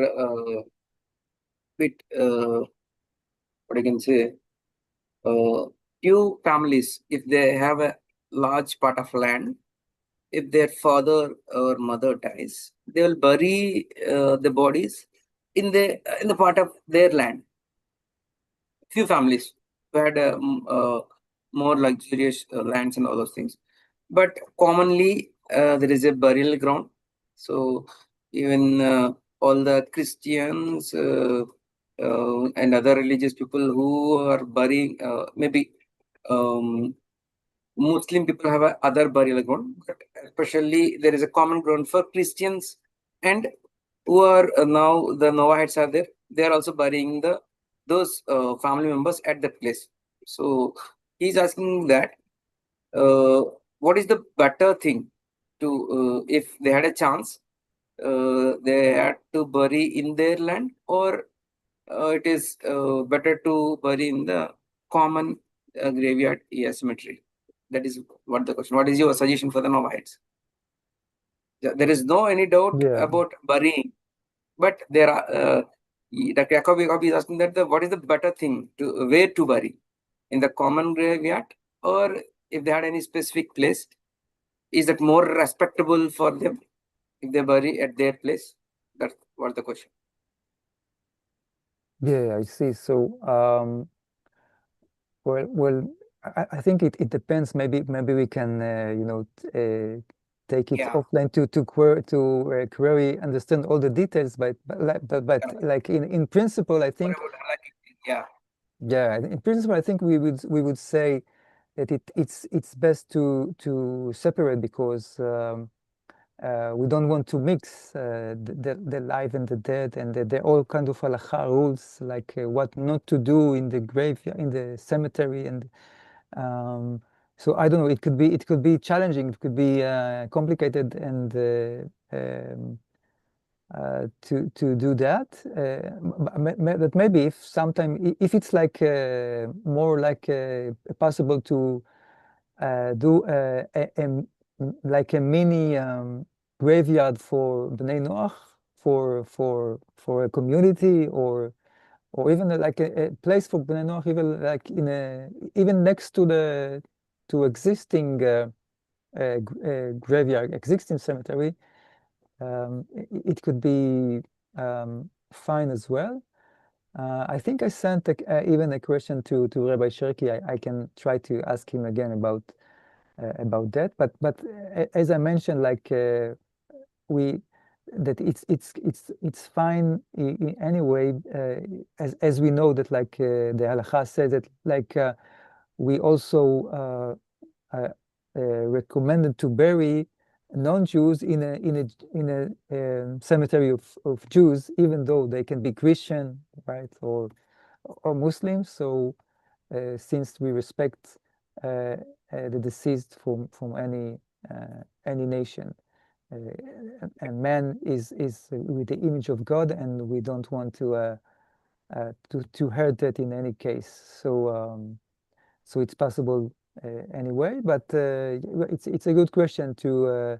bit what I can say, few families, if they have a large part of land, if their father or mother dies, they will bury the bodies in the part of their land. Few families who had more luxurious lands and all those things, but commonly there is a burial ground. So even all the Christians and other religious people who are burying, maybe Muslim people have a other burial ground, but especially there is a common ground for Christians, and who are now the Noahites are there. They are also burying those family members at that place. So he's asking that what is the better thing to if they had a chance, they had to bury in their land, or it is better to bury in the common graveyard cemetery. That is what the question. What is your suggestion for the Novahites? There is no any doubt about burying, but there are Dr. Jacobi is asking that what is the better thing to where to bury, in the common graveyard, or if they had any specific place, is that more respectable for them if they bury at their place? That's what the question. Yeah, I see. So well, I think it depends. Maybe we can take it offline to query, understand all the details. But like in principle, I think in principle, I think we would say that it's best to separate, because we don't want to mix the live and the dead, and there are all kind of halakha rules, like what not to do in the graveyard, in the cemetery, and so I don't know. It could be challenging. It could be complicated, and to do that. But maybe if it's like more like possible to do like a mini graveyard for Bnei Noach, for a community, or even like a place for Bnei Noach, even like even next to existing graveyard, existing cemetery. It could be fine as well. I think I sent even a question to Rabbi Shirky. I can try to ask him again about that. But as I mentioned, like that it's fine in any way, as we know that like the halakha says that like we also recommended to bury non-Jews in a cemetery of Jews, even though they can be Christian, right, or Muslims. So since we respect the deceased from any nation, and man is with the image of God, and we don't want to hurt that in any case. So so it's possible anyway, but it's a good question to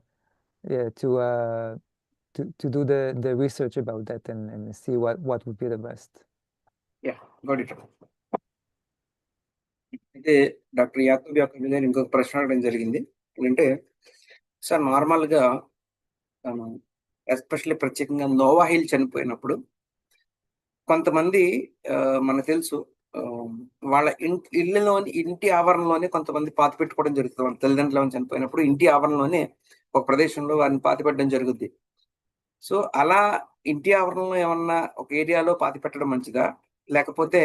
to do the research about that and see what would be the best. Yeah, got it. అయితే doctor Yakub గారు ఇంకొక ప్రశ్న అడగడం జరిగింది. ఏంటంటే sir, నార్మల్గా especially ప్రత్యేకంగా నోవాహిల్ చనిపోయినప్పుడు కొంతమంది మనకు తెలుసు, వాళ్ళ ఇళ్ళలోని ఇంటి ఆవరణలోనే కొంతమంది పాతి పెట్టుకోవడం జరుగుతుంది. వాళ్ళ తల్లిదండ్రులు చనిపోయినప్పుడు ఇంటి ఆవరణలోనే ఒక ప్రదేశంలో వారిని పాతి పెట్టడం జరుగుద్ది. సో అలా ఇంటి ఆవరణలో ఏమన్నా ఒక ఏరియాలో పాతి పెట్టడం మంచిదా, లేకపోతే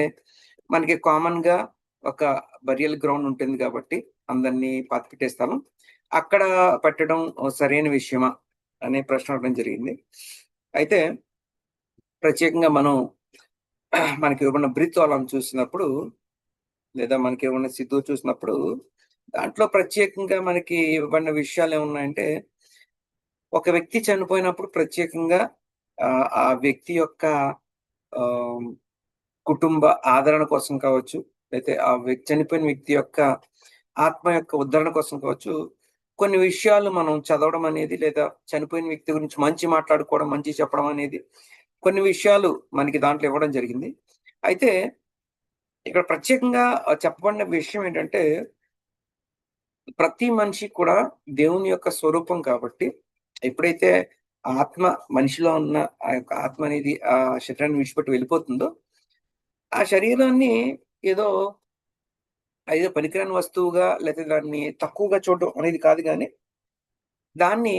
మనకి కామన్ గా ఒక బరియల్ గ్రౌండ్ ఉంటుంది కాబట్టి అందరినీ పాతి పెట్టేస్తాము, అక్కడ పెట్టడం సరైన విషయమా అనే ప్రశ్న అడగడం జరిగింది. అయితే ప్రత్యేకంగా మనం మనకి ఏమన్నా బ్రితోలం చూసినప్పుడు, లేదా మనకి ఏమన్నా సిద్ధు చూసినప్పుడు, దాంట్లో ప్రత్యేకంగా మనకి ఇవ్వబడిన విషయాలు ఏమున్నాయంటే, ఒక వ్యక్తి చనిపోయినప్పుడు ప్రత్యేకంగా ఆ వ్యక్తి యొక్క కుటుంబ ఆదరణ కోసం కావచ్చు, అయితే ఆ చనిపోయిన వ్యక్తి యొక్క ఆత్మ యొక్క ఉద్ధరణ కోసం కావచ్చు, కొన్ని విషయాలు మనం చదవడం అనేది, లేదా చనిపోయిన వ్యక్తి గురించి మంచి మాట్లాడుకోవడం, మంచి చెప్పడం అనేది, కొన్ని విషయాలు మనకి దాంట్లో ఇవ్వడం జరిగింది. అయితే ఇక్కడ ప్రత్యేకంగా చెప్పబడిన విషయం ఏంటంటే, ప్రతి మనిషి కూడా దేవుని యొక్క స్వరూపం కాబట్టి, ఎప్పుడైతే ఆత్మ మనిషిలో ఉన్న ఆ యొక్క ఆత్మ అనేది ఆ శరీరాన్ని విడిచిపెట్టి వెళ్ళిపోతుందో, ఆ శరీరాన్ని ఏదో పనికిరాని వస్తువుగా, లేదా దాన్ని తక్కువగా చూడడం అనేది కాదు, కానీ దాన్ని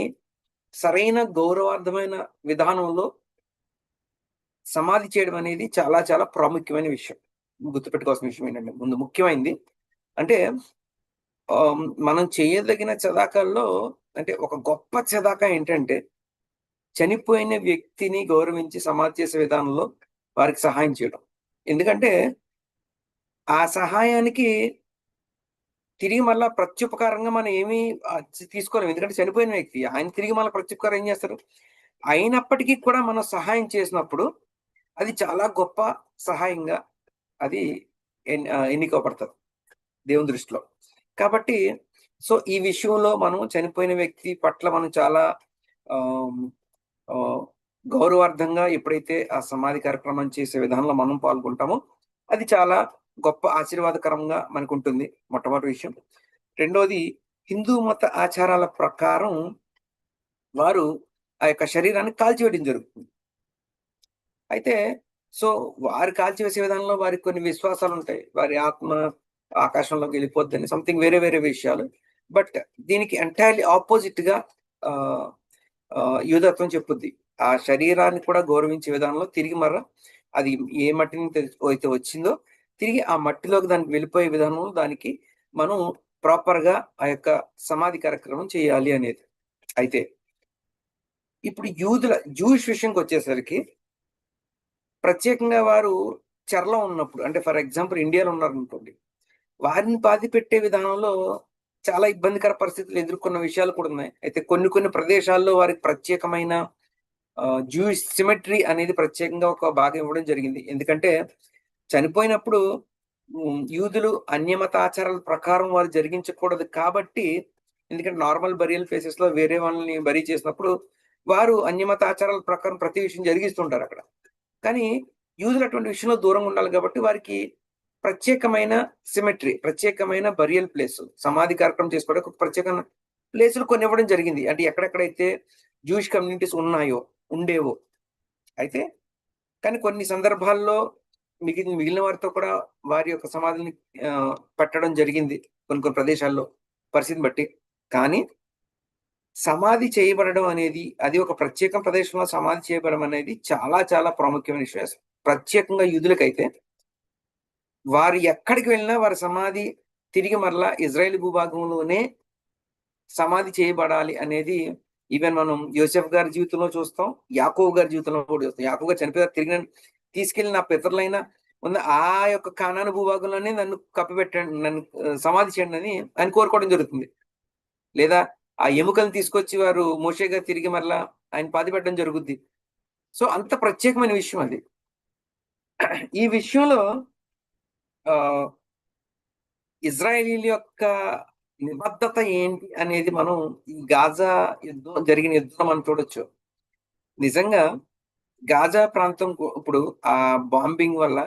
సరైన గౌరవార్థమైన విధానంలో సమాధి చేయడం అనేది చాలా చాలా ప్రాముఖ్యమైన విషయం. గుర్తుపెట్టుకోవాల్సిన విషయం ఏంటంటే, ముందు ముఖ్యమైనది అంటే, మనం చేయదగిన చదాకాల్లో అంటే ఒక గొప్ప చదాకా ఏంటంటే, చనిపోయిన వ్యక్తిని గౌరవించి సమాధి చేసే విధానంలో వారికి సహాయం చేయడం. ఎందుకంటే ఆ సహాయానికి తిరిగి మళ్ళా ప్రత్యుపకారంగా మనం ఏమీ తీసుకోలేము. ఎందుకంటే చనిపోయిన వ్యక్తి, ఆయన తిరిగి మళ్ళీ ప్రత్యుపకారం ఏం చేస్తారు? అయినప్పటికీ కూడా మనం సహాయం చేసినప్పుడు అది చాలా గొప్ప సహాయంగా అది ఎన్నికోబడుతుంది దేవుని దృష్టిలో. కాబట్టి సో ఈ విషయంలో మనం చనిపోయిన వ్యక్తి పట్ల మనం చాలా గౌరవార్థంగా ఎప్పుడైతే ఆ సమాధి కార్యక్రమం చేసే విధానంలో మనం పాల్గొంటామో, అది చాలా గొప్ప ఆశీర్వాదకరంగా మనకు ఉంటుంది. మొట్టమొదటి విషయం. రెండోది, హిందూ మత ఆచారాల ప్రకారం వారు ఆ యొక్క శరీరాన్ని కాల్చివేయడం జరుగుతుంది. అయితే సో వారు కాల్చివేసే విధానంలో వారికి కొన్ని విశ్వాసాలు ఉంటాయి. వారి ఆత్మ ఆకాశంలోకి వెళ్ళిపోద్దని, సంథింగ్ వేరే వేరే విషయాలు. బట్ దీనికి ఎంటైర్లీ ఆపోజిట్ గా యూదత్వం చెప్పుద్ది. ఆ శరీరాన్ని కూడా గౌరవించే విధానంలో తిరిగి అది ఏ మట్టిని అయితే వచ్చిందో తిరిగి ఆ మట్టిలోకి దానికి వెళ్ళిపోయే విధానంలో దానికి మనం ప్రాపర్ గా ఆ యొక్క సమాధి కార్యక్రమం చేయాలి అనేది. అయితే ఇప్పుడు జూయిష్ విషయంకి వచ్చేసరికి, ప్రత్యేకంగా వారు చెరలో ఉన్నప్పుడు, అంటే ఫర్ ఎగ్జాంపుల్ ఇండియాలో ఉన్నారనుకోండి, వారిని బాధ పెట్టే విధానంలో చాలా ఇబ్బందికర పరిస్థితులు ఎదుర్కొన్న విషయాలు కూడా ఉన్నాయి. అయితే కొన్ని ప్రదేశాల్లో వారికి ప్రత్యేకమైన జూయిష్ సిమెట్రీ అనేది ప్రత్యేకంగా ఒక భాగం ఇవ్వడం జరిగింది. ఎందుకంటే చనిపోయినప్పుడు యూదులు అన్యమత ఆచారాల ప్రకారం వారు జరిగించకూడదు కాబట్టి, ఎందుకంటే నార్మల్ బరియల్ ఫేసెస్ లో వేరే వాళ్ళని బరీ చేసినప్పుడు వారు అన్యమత ఆచారాల ప్రకారం ప్రతి విషయం జరిగిస్తుంటారు అక్కడ. కానీ యూదులు అటువంటి విషయంలో దూరంగా ఉండాలి కాబట్టి వారికి ప్రత్యేకమైన సిమెట్రీ, ప్రత్యేకమైన బరియల్ ప్లేస్, సమాధి కార్యక్రమం చేసుకోవడానికి ఒక ప్రత్యేకమైన ప్లేసులు కొన్ని ఇవ్వడం జరిగింది. అంటే ఎక్కడెక్కడైతే జూయిష్ కమ్యూనిటీస్ ఉండేవో. అయితే కానీ కొన్ని సందర్భాల్లో మిగిలిన వారితో కూడా వారి యొక్క సమాధిని పెట్టడం జరిగింది కొన్ని ప్రదేశాల్లో పరిస్థితిని బట్టి. కానీ సమాధి చేయబడడం అనేది, అది ఒక ప్రత్యేక ప్రదేశంలో సమాధి చేయబడడం అనేది చాలా చాలా ప్రాముఖ్యమైన విషయం. ప్రత్యేకంగా యూదులకైతే వారు ఎక్కడికి వెళ్ళినా వారి సమాధి తిరిగి మరలా ఇజ్రాయెల్ భూభాగంలోనే సమాధి చేయబడాలి అనేది ఈవెన్ మనం యోసెఫ్ గారి జీవితంలో చూస్తాం, యాకోబు గారి జీవితంలో కూడా చూస్తాం. యాకోబు గారు చనిపోయారు, తిరిగి తీసుకెళ్లి నా పితరులైన ఉన్న ఆ యొక్క కానాను భూభాగంలోనే నన్ను కప్పిపెట్టండి, నన్ను సమాధి చేయండి అని ఆయన కోరుకోవడం జరుగుతుంది. లేదా ఆ ఎముకలను తీసుకొచ్చి వారు మోషేగా తిరిగి మరలా ఆయన పాతి పెట్టడం జరుగుద్ది. సో అంత ప్రత్యేకమైన విషయం అది. ఈ విషయంలో ఇజ్రాయేలీల యొక్క నిబద్ధత ఏంటి అనేది మనం ఈ గాజా జరిగిన యుద్ధం మనం చూడొచ్చు. నిజంగా గాజా ప్రాంతం ఇప్పుడు ఆ బాంబింగ్ వల్ల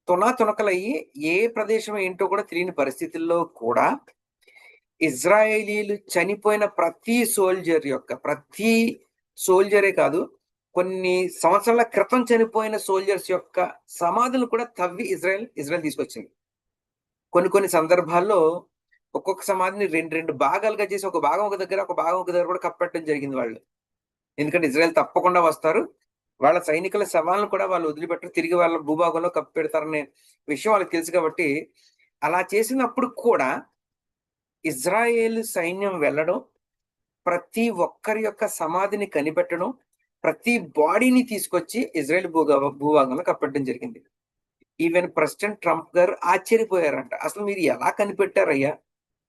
తునాతునకలయ్యి ఏ ప్రదేశం ఏంటో కూడా తెలియని పరిస్థితుల్లో కూడా ఇజ్రాయేలీలు చనిపోయిన ప్రతి సోల్జరే కాదు, కొన్ని సంవత్సరాల క్రితం చనిపోయిన సోల్జర్స్ యొక్క సమాధులు కూడా తవ్వి ఇజ్రాయెల్ తీసుకొచ్చింది. కొన్ని సందర్భాల్లో ఒక్కొక్క సమాధిని రెండు భాగాలుగా చేసి ఒక భాగం ఒక దగ్గర, ఒక భాగం ఒక దగ్గర కూడా కప్పెట్టడం జరిగింది వాళ్ళు. ఎందుకంటే ఇజ్రాయెల్ తప్పకుండా వస్తారు, వాళ్ళ సైనికుల శవాలను కూడా వాళ్ళు వదిలిపెట్టరు, తిరిగి వాళ్ళ భూభాగంలో కప్పెడతారనే విషయం వాళ్ళకి తెలుసు. కాబట్టి అలా చేసినప్పుడు కూడా ఇజ్రాయేల్ సైన్యం వెళ్ళడం, ప్రతి ఒక్కరి యొక్క సమాధిని కనిపెట్టడం, ప్రతి బాడీని తీసుకొచ్చి ఇజ్రాయెల్ భూభాగంలో కప్పెట్టడం జరిగింది. ఈవెన్ ప్రెసిడెంట్ ట్రంప్ గారు ఆశ్చర్యపోయారంట. అసలు మీరు ఎలా కనిపెట్టారయ్యా,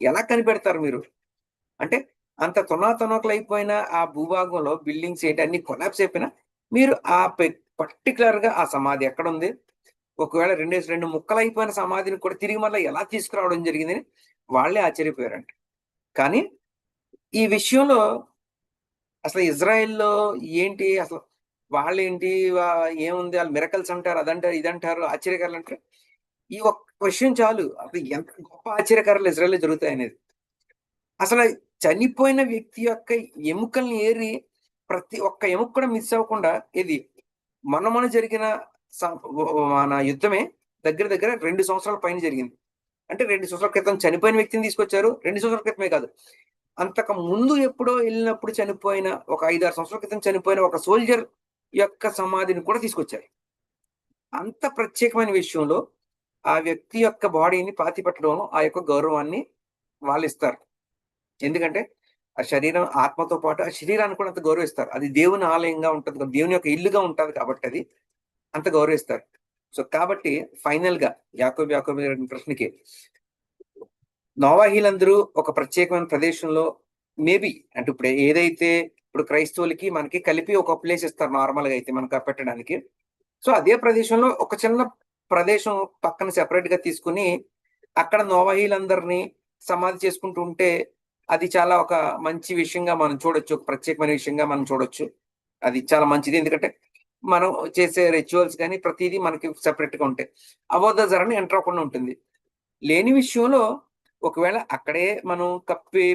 ఎలా కనిపెడతారు మీరు అంటే? అంత తునాతునకలైపోయిన ఆ భూభాగంలో బిల్డింగ్స్ ఏంటి అన్ని కొలాప్స్ అయిపోయినా మీరు ఆ పర్టికులర్ గా ఆ సమాధి ఎక్కడ ఉంది, ఒకవేళ రెండు ముక్కలైపోయిన సమాధిని కూడా తిరిగి మళ్ళీ ఎలా తీసుకురావడం జరిగిందని వాళ్ళే ఆశ్చర్యపోయారంట. కానీ ఈ విషయంలో అసలు ఇజ్రాయెల్లో ఏంటి, అసలు వాళ్ళేంటి, ఏముంది, వాళ్ళు మిరకల్స్ అంటారు, అదంటారు, ఇదంటారు, ఆశ్చర్యకారులు అంటారు. ఈ ఒక్క విషయం చాలు అసలు ఎంత గొప్ప ఆశ్చర్యకారాలు ఇజ్రాయెల్లో జరుగుతాయి అనేది. అసలు చనిపోయిన వ్యక్తి యొక్క ఎముకల్ని ఏరి ప్రతి ఒక్క ఎముక కూడా మిస్ అవ్వకుండా, ఇది మొన్న జరిగిన మన యుద్ధమే దగ్గర 2 సంవత్సరాల పైన జరిగింది. అంటే 2 సంవత్సరాల క్రితం చనిపోయిన వ్యక్తిని తీసుకొచ్చారు. 2 సంవత్సరాల క్రితమే కాదు, అంతకు ముందు ఎప్పుడో వెళ్ళినప్పుడు చనిపోయిన, ఒక 5-6 సంవత్సరాల క్రితం చనిపోయిన ఒక సోల్జర్ యొక్క సమాధిని కూడా తీసుకొచ్చారు. అంత ప్రత్యేకమైన విషయంలో ఆ వ్యక్తి యొక్క బాడీని పాతిపెట్టడం, ఆ యొక్క గౌరవాన్ని వాళ్ళు ఇస్తారు. ఎందుకంటే ఆ శరీరం ఆత్మతో పాటు ఆ శరీరాన్ని కూడా అంత గౌరవిస్తారు. అది దేవుని ఆలయంగా ఉంటుంది, దేవుని యొక్క ఇల్లుగా ఉంటుంది కాబట్టి అది అంత గౌరవిస్తారు. సో కాబట్టి ఫైనల్ గా యాకోబు గారి ప్రశ్నకి, నోవాహీలందరూ ఒక ప్రత్యేకమైన ప్రదేశంలో మేబీ అంటే ఇప్పుడు ఏదైతే ఇప్పుడు క్రైస్తవులకి మనకి కలిపి ఒక ప్లేస్ ఇస్తారు నార్మల్ గా అయితే మనకు పెట్టడానికి. సో అదే ప్రదేశంలో ఒక చిన్న ప్రదేశం పక్కన సెపరేట్ గా తీసుకుని అక్కడ నోవాహీలందరినీ సమాధి చేసుకుంటూ ఉంటే అది చాలా ఒక మంచి విషయంగా మనం చూడొచ్చు, ఒక ప్రత్యేకమైన విషయంగా మనం చూడొచ్చు. అది చాలా మంచిది, ఎందుకంటే మనం చేసే రిచువల్స్ కానీ ప్రతిదీ మనకి సెపరేట్ గా ఉంటాయి. అబోధ జరని ఎంటర్ అవ్వకుండా ఉంటుంది. లేని విషయంలో ఒకవేళ అక్కడే మనం కప్పి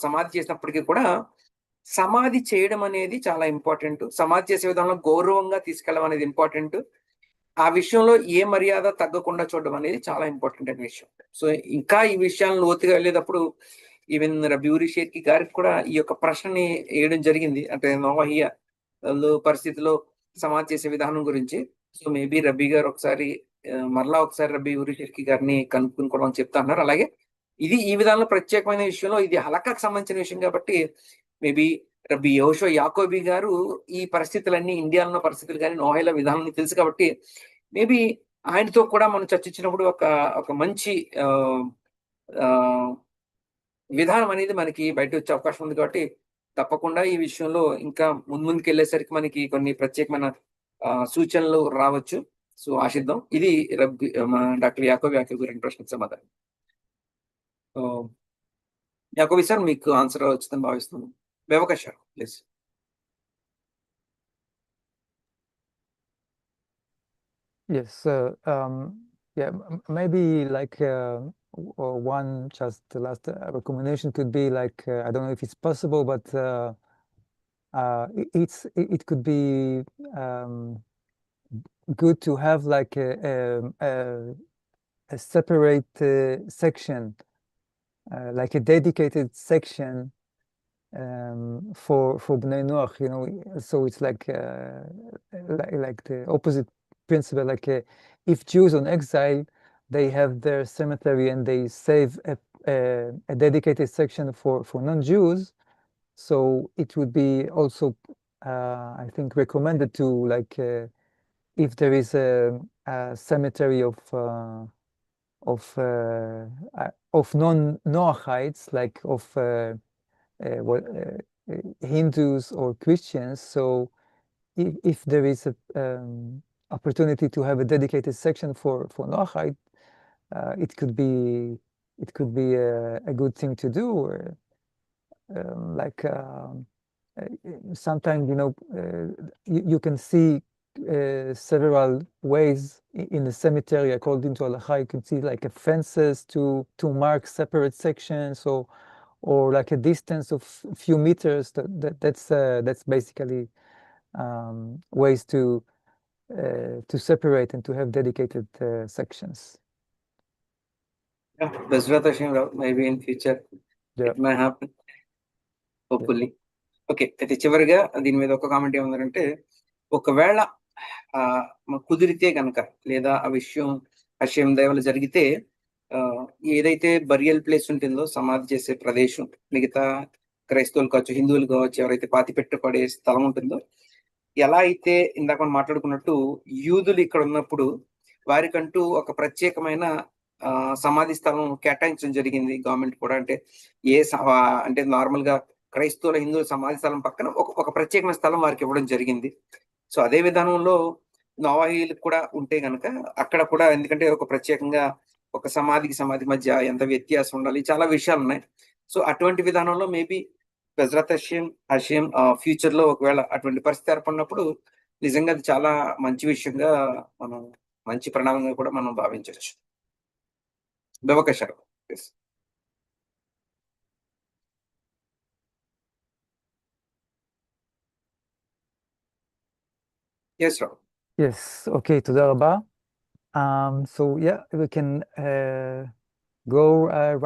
సమాధి చేసినప్పటికీ కూడా సమాధి చేయడం అనేది చాలా ఇంపార్టెంట్. సమాధి చేసే విధానంలో గౌరవంగా తీసుకెళ్ళడం అనేది ఇంపార్టెంట్. ఆ విషయంలో ఏ మర్యాద తగ్గకుండా చూడడం అనేది చాలా ఇంపార్టెంట్ అనే విషయం. సో ఇంకా ఈ విషయాలను లోతుగా వెళ్ళేటప్పుడు ఈవెన్ రబీ బెరెషిట్ గారికి కూడా ఈ యొక్క ప్రశ్నని వేయడం జరిగింది, అంటే నోవాహియా పరిస్థితిలో సమాధి చేసే విధానం గురించి. సో మేబీ రబీ గారు ఒకసారి మరలా ఒకసారి రబీ బెరెషిట్ గారిని కనుక్కోవడం చెప్తా అన్నారు. అలాగే ఇది ఈ విధానంలో ప్రత్యేకమైన విషయంలో ఇది హలకాకు సంబంధించిన విషయం కాబట్టి మేబీ రబీ యాకోబీ గారు ఈ పరిస్థితులన్నీ, ఇండియాలో ఉన్న పరిస్థితులు కానీ నోవాహిల విధానం తెలుసు కాబట్టి మేబీ ఆయనతో కూడా మనం చర్చించినప్పుడు ఒక మంచి విధానం అనేది మనకి బయట వచ్చే అవకాశం ఉంది. కాబట్టి తప్పకుండా ఈ విషయంలో ఇంకా ముందుకు వెళ్ళేసరికి మనకి కొన్ని ప్రత్యేకమైన సూచనలు రావచ్చు. సో ఆశిద్దాం. ఇది డాక్టర్ యాకోబ్ గారి ప్రశ్నకు సమాధానం. యాకోబి సార్, మీకు ఆన్సర్ వచ్చిందని భావిస్తున్నాను. బేవకాశ please. Yes, yeah, maybe like one just the last recommendation could be like I don't know if it's possible, but it could be good to have like a separate section, like a dedicated section for Bnei Noach, you know. So it's like the opposite principle, like if Jews on exile, they have their cemetery and they save a dedicated section for non-Jews. So it would be also, I think, recommended to like if there is a cemetery of non-Noachites, like of Hindus or Christians. So if there is a opportunity to have a dedicated section for Noachite, it could be a good thing to do. Like sometimes, you can see several ways in the cemetery according to halacha. You can see like a fences to mark separate sections, or like a distance of a few meters. That's basically ways to separate and to have dedicated sections. Yeah, Bezrat Hashem, maybe in future Yeah. it may happen. Hopefully. Okay, అయితే చివరిగా దీని మీద ఒక comment ఏముందంటే, ఒకవేళ కుదిరితే గనక, లేదా ఆ విషయం దయవల్ల జరిగితే, ఏదైతే బరియల్ ప్లేస్ ఉంటుందో, సమాధి చేసే ప్రదేశం, మిగతా క్రైస్తవులు కావచ్చు, హిందువులు కావచ్చు, ఎవరైతే పాతి పెట్టబడే స్థలం ఉంటుందో, ఎలా అయితే ఇందాక మనం మాట్లాడుకున్నట్టు యూదులు ఇక్కడ ఉన్నప్పుడు వారికంటూ ఒక ప్రత్యేకమైన సమాధి స్థలం కేటాయించడం జరిగింది గవర్నమెంట్ కూడా. అంటే అంటే నార్మల్ గా క్రైస్తవుల హిందువుల సమాధి స్థలం పక్కన ఒక ప్రత్యేకమైన స్థలం వారికి ఇవ్వడం జరిగింది. సో అదే విధానంలో నోవాహీలకు కూడా ఉంటే గనక అక్కడ కూడా, ఎందుకంటే ఒక ప్రత్యేకంగా ఒక సమాధి మధ్య ఎంత వ్యత్యాసం ఉండాలి, చాలా విషయాలు ఉన్నాయి. సో అటువంటి విధానంలో మేబీ బెజ్రత్ హషేం ఫ్యూచర్ లో ఒకవేళ అటువంటి పరిస్థితి ఏర్పడినప్పుడు నిజంగా అది చాలా మంచి విషయంగా, మంచి పరిణామంగా కూడా మనం భావించవచ్చు. బెవకశారు. Yes, Rob. Yes, okay, תודה רבה. So yeah, we can go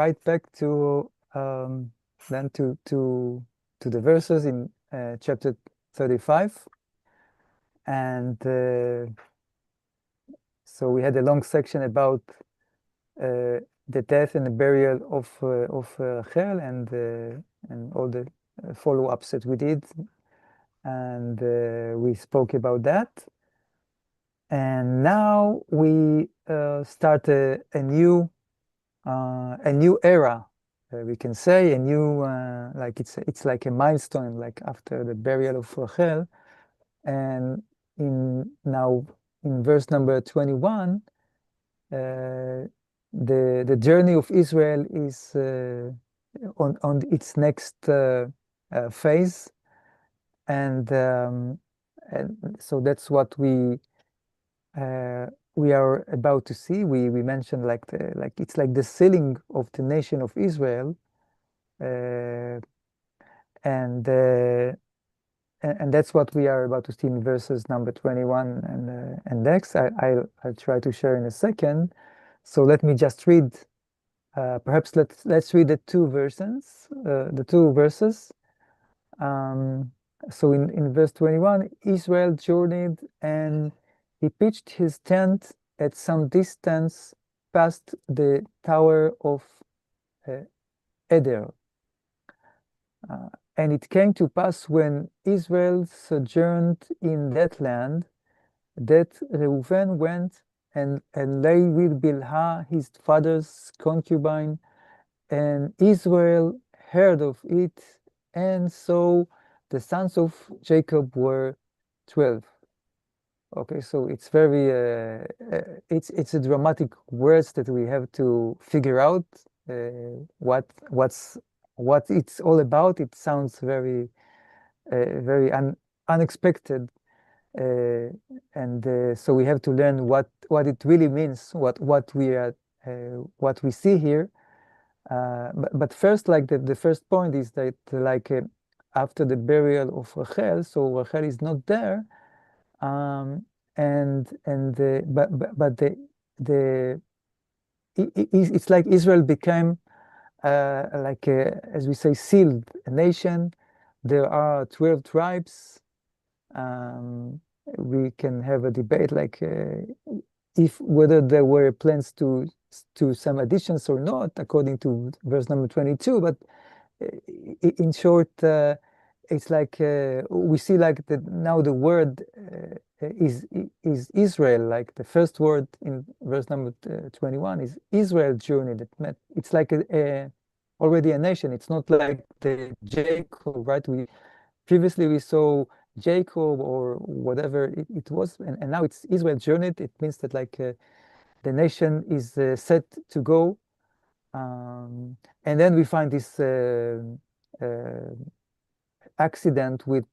right back to then to the verses in chapter 35, and so we had a long section about the death and the burial of Rachel, and all the follow-ups that we did, and we spoke about that. And now we start a new era. We can say a new, like it's like a milestone, like after the burial of Rachel. And now in verse number 21, the journey of Israel is on its next phase, and so that's what we are about to see. We mentioned like it's like the sealing of the nation of Israel, and that's what we are about to see in verses number 21 and next. I'll try to share in a second. So let me just read. Perhaps let's read the two verses. So in verse 21, Israel journeyed, and he pitched his tent at some distance past the tower of Eder. And it came to pass when Israel sojourned in that land, that Reuben went and lay with Bilhah, his father's concubine, and Israel heard of it, and so the sons of Jacob were 12. Okay, so it's very it's a dramatic words that we have to figure out what it's all about. It sounds very very unexpected, and so we have to learn what it really means, what we see here. But first, like the first point is that like after the burial of Rachel, so Rachel is not there. But it's like Israel became like as we say, sealed a nation. There are 12 tribes. We can have a debate like whether there were plans to some additions or not, according to verse number 22. But in short, it's like we see like that now the word is Israel. Like the first word in verse number 21 is Israel journey. It's like already a nation. It's not like the Jacob, right? Previously we saw Jacob or whatever it was, and now it's Israel journeyed. It means that like the nation is set to go, and then we find this accident with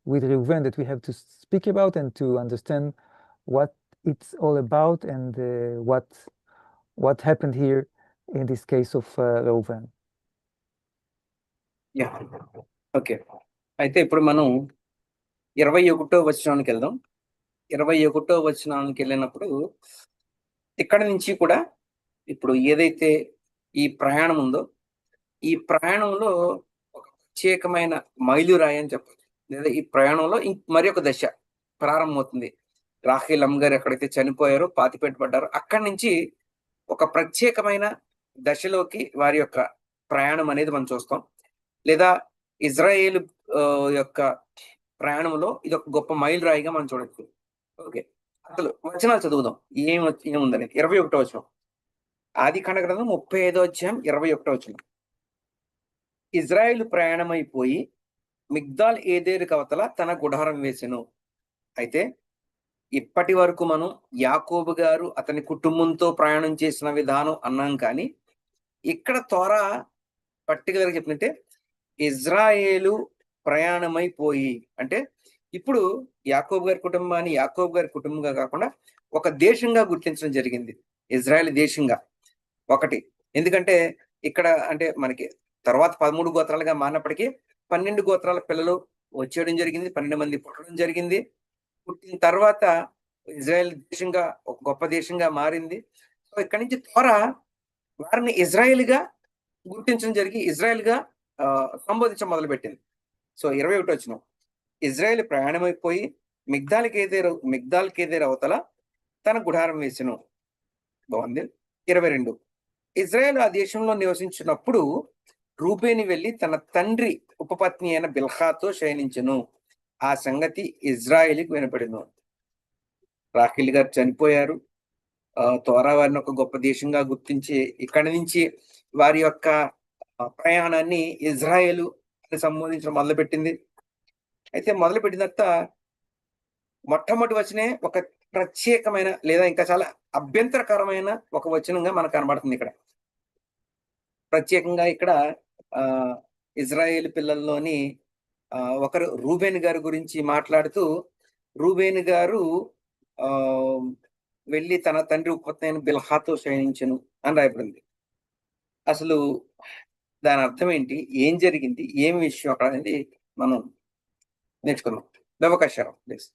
Reuven that we have to speak about and to understand what it's all about and what happened here in this case of Reuven. Yeah okay. అయితే ఇప్పుడు మనం 21వ వచనానికి వెళ్దాం. 21వ వచనానికి వెళ్ళినప్పుడు ఇక్కడ నుంచి కూడా ఇప్పుడు ఏదైతే ఈ ప్రయాణం ఉందో ఈ ప్రయాణంలో ఒక ప్రత్యేకమైన మైలురాయి అని చెప్పచ్చు. లేదా ఈ ప్రయాణంలో మరి ఒక దశ ప్రారంభమవుతుంది. రాహేల్ అమ్మ గారు ఎక్కడైతే చనిపోయారో పాతిపెట్టబడ్డారో అక్కడి నుంచి ఒక ప్రత్యేకమైన దశలోకి వారి యొక్క ప్రయాణం అనేది మనం చూస్తాం. లేదా ఇజ్రాయేల్ యొక్క ప్రయాణంలో ఇది ఒక గొప్ప మైలురాయిగా మనం చూడొచ్చు. ఓకే, అసలు వచనాలు చదువుదాం ఏముందని. 21వ వచనం, ఆదికాండ గ్రంథం 35వ అధ్యాయం 21వ వచనం. ఇజ్రాయేలు ప్రయాణమైపోయి మిగ్దాల్ ఏదేరు కవతల తన గుడారం వేసెను. అయితే ఇప్పటి వరకు మనం యాకోబు గారు అతని కుటుంబంతో ప్రయాణం చేసిన విధానం అన్నాం, కానీ ఇక్కడ తోరా పర్టికులర్గా చెప్పినట్టే ఇజ్రాయేలు ప్రయాణమైపోయి అంటే ఇప్పుడు యాకోబు గారి కుటుంబాన్ని యాకోబు గారి కుటుంబంగా కాకుండా ఒక దేశంగా గుర్తించడం జరిగింది. ఇజ్రాయేల్ దేశంగా ఒకటి. ఎందుకంటే ఇక్కడ అంటే మనకి తర్వాత 13 గోత్రాలుగా మారినప్పటికీ 12 గోత్రాల పిల్లలు వచ్చేయడం జరిగింది. 12 మంది పుట్టడం జరిగింది. పుట్టిన తర్వాత ఇజ్రాయెల్ దేశంగా ఒక గొప్ప దేశంగా మారింది. సో ఇక్కడి నుంచి త్వర వారిని ఇజ్రాయెల్గా గుర్తించడం జరిగి ఇజ్రాయెల్గా సంబోధించడం మొదలుపెట్టింది. సో 21 వచనం, ఇజ్రాయెల్ ప్రయాణమైపోయి మిగ్దాల్ కేదేరు అవతల తన గుడారం వేసెను. బాగుంది. 22, ఇజ్రాయెల్ ఆ దేశంలో నివసించినప్పుడు రూబేని వెళ్ళి తన తండ్రి ఉపపత్ని అయిన బిల్హాతో శయనించెను. ఆ సంగతి ఇజ్రాయేలుకి వినపడింది. రాహేల్ గారు చనిపోయారు. తోరా వారిని ఒక గొప్ప దేశంగా గుర్తించి ఇక్కడి నుంచి వారి యొక్క ప్రయాణాన్ని ఇజ్రాయేలు అని సంబోధించడం మొదలుపెట్టింది. అయితే మొదలుపెట్టిన తర్వాత మొట్టమొదటి వచనే ఒక ప్రత్యేకమైన లేదా ఇంకా చాలా అభ్యంతరకరమైన ఒక వచనంగా మనకు కనబడుతుంది. ఇక్కడ ప్రత్యేకంగా ఇక్కడ ఇజ్రాయేల్ పిల్లల్లోని ఒకరు రూబేన్ గారి గురించి మాట్లాడుతూ రూబేన్ గారు వెళ్ళి తన తండ్రి ఉపపత్ని అయిన బిల్హాతో శయనించెను అని రాయబడింది. అసలు దాని అర్థం ఏంటి, ఏం జరిగింది, ఏం విషయం అక్కడ అనేది మనం నేర్చుకుందాం. అవకాశం please.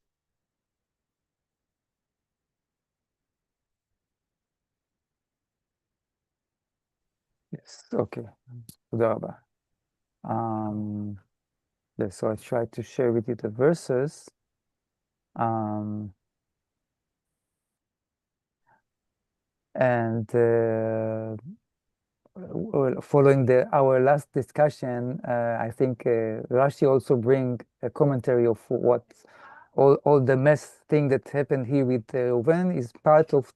Yes, okay. תודה רבה. Yes, so I try to share with you the verses. And well, following our last discussion, I think Rashi also bring a commentary of what all the mess thing that happened here with Reuven is part of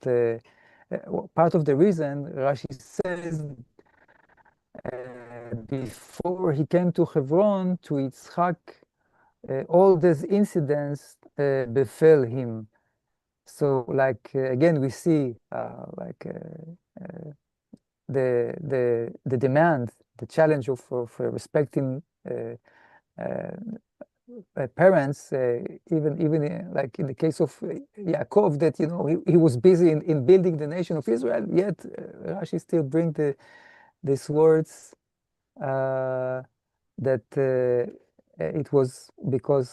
the reason. Rashi says before he came to Hebron, to Yitzchak, all these incidents befell him. So, like again, we see the demand, the challenge of respecting parents, even like in the case of Yaakov, that he was busy in building the nation of Israel. Yet Rashi still bring these words that it was because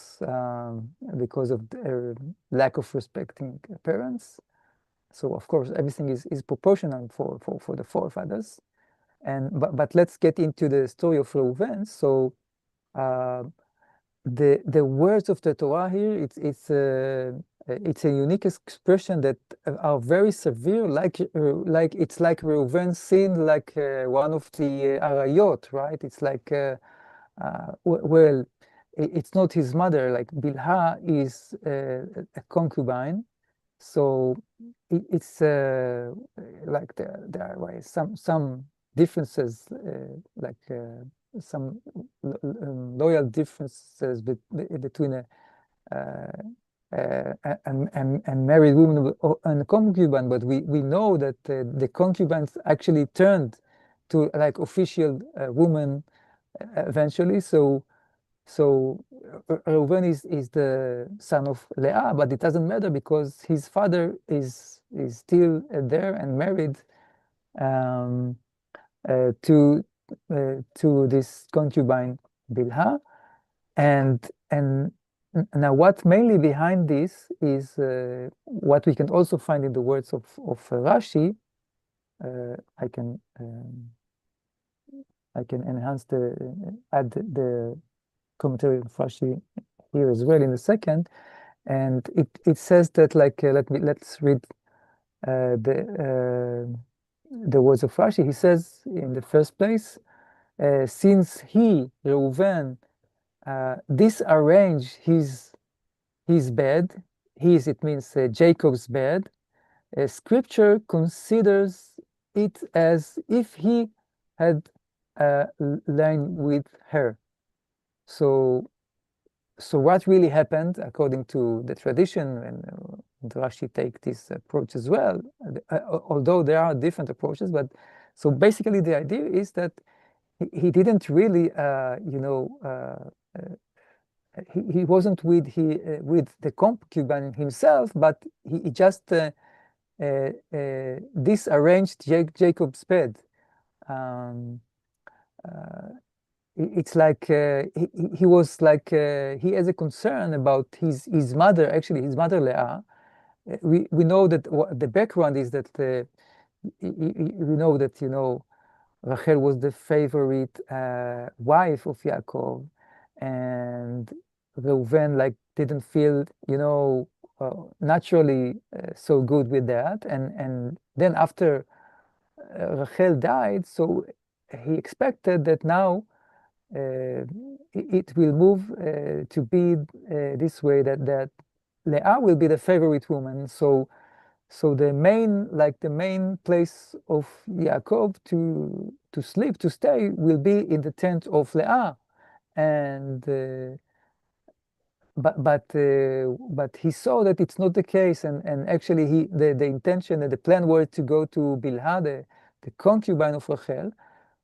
of the lack of respecting parents. So of course everything is proportional for the forefathers. But let's get into the story of Reuven. So the words of the Torah here, it's a unique expression that are very severe, like it's like Reuven sinned like one of the arayot, right? It's like well, it's not his mother. Like Bilha is a concubine, so it's like there are some differences, like some loyal differences between a married woman and a concubine, but we know that the concubines actually turned to like official women eventually. So So Reuven is the son of Leah, but it doesn't matter because his father is still there and married um, to this concubine Bilhah, and now what's mainly behind this is what we can also find in the words of Rashi. I can enhance add the commentary of Rashi here as well in a second, and it says that let's read the words of Rashi. He says in the first place, since he Reuven disarranged his bed, it means Jacob's bed. Scripture considers it as if he had lain with her. So what really happened, according to the tradition, and Rashi take this approach as well, although there are different approaches, but so basically the idea is that he didn't really, he wasn't with the concubine himself, but he just disarranged Jacob's bed. It's like he was like he has a concern about his mother, actually his mother Leah. We know that the background is that we know that Rachel was the favorite wife of Yaakov, and Reuven didn't feel naturally so good with that, and then after Rachel died, so he expected that now it will move to be this way, that Leah will be the favorite woman. So the main place of Yaakov to sleep, to stay, will be in the tent of Leah, and but he saw that it's not the case, and actually the intention and the plan were to go to Bilhah, the concubine of Rachel.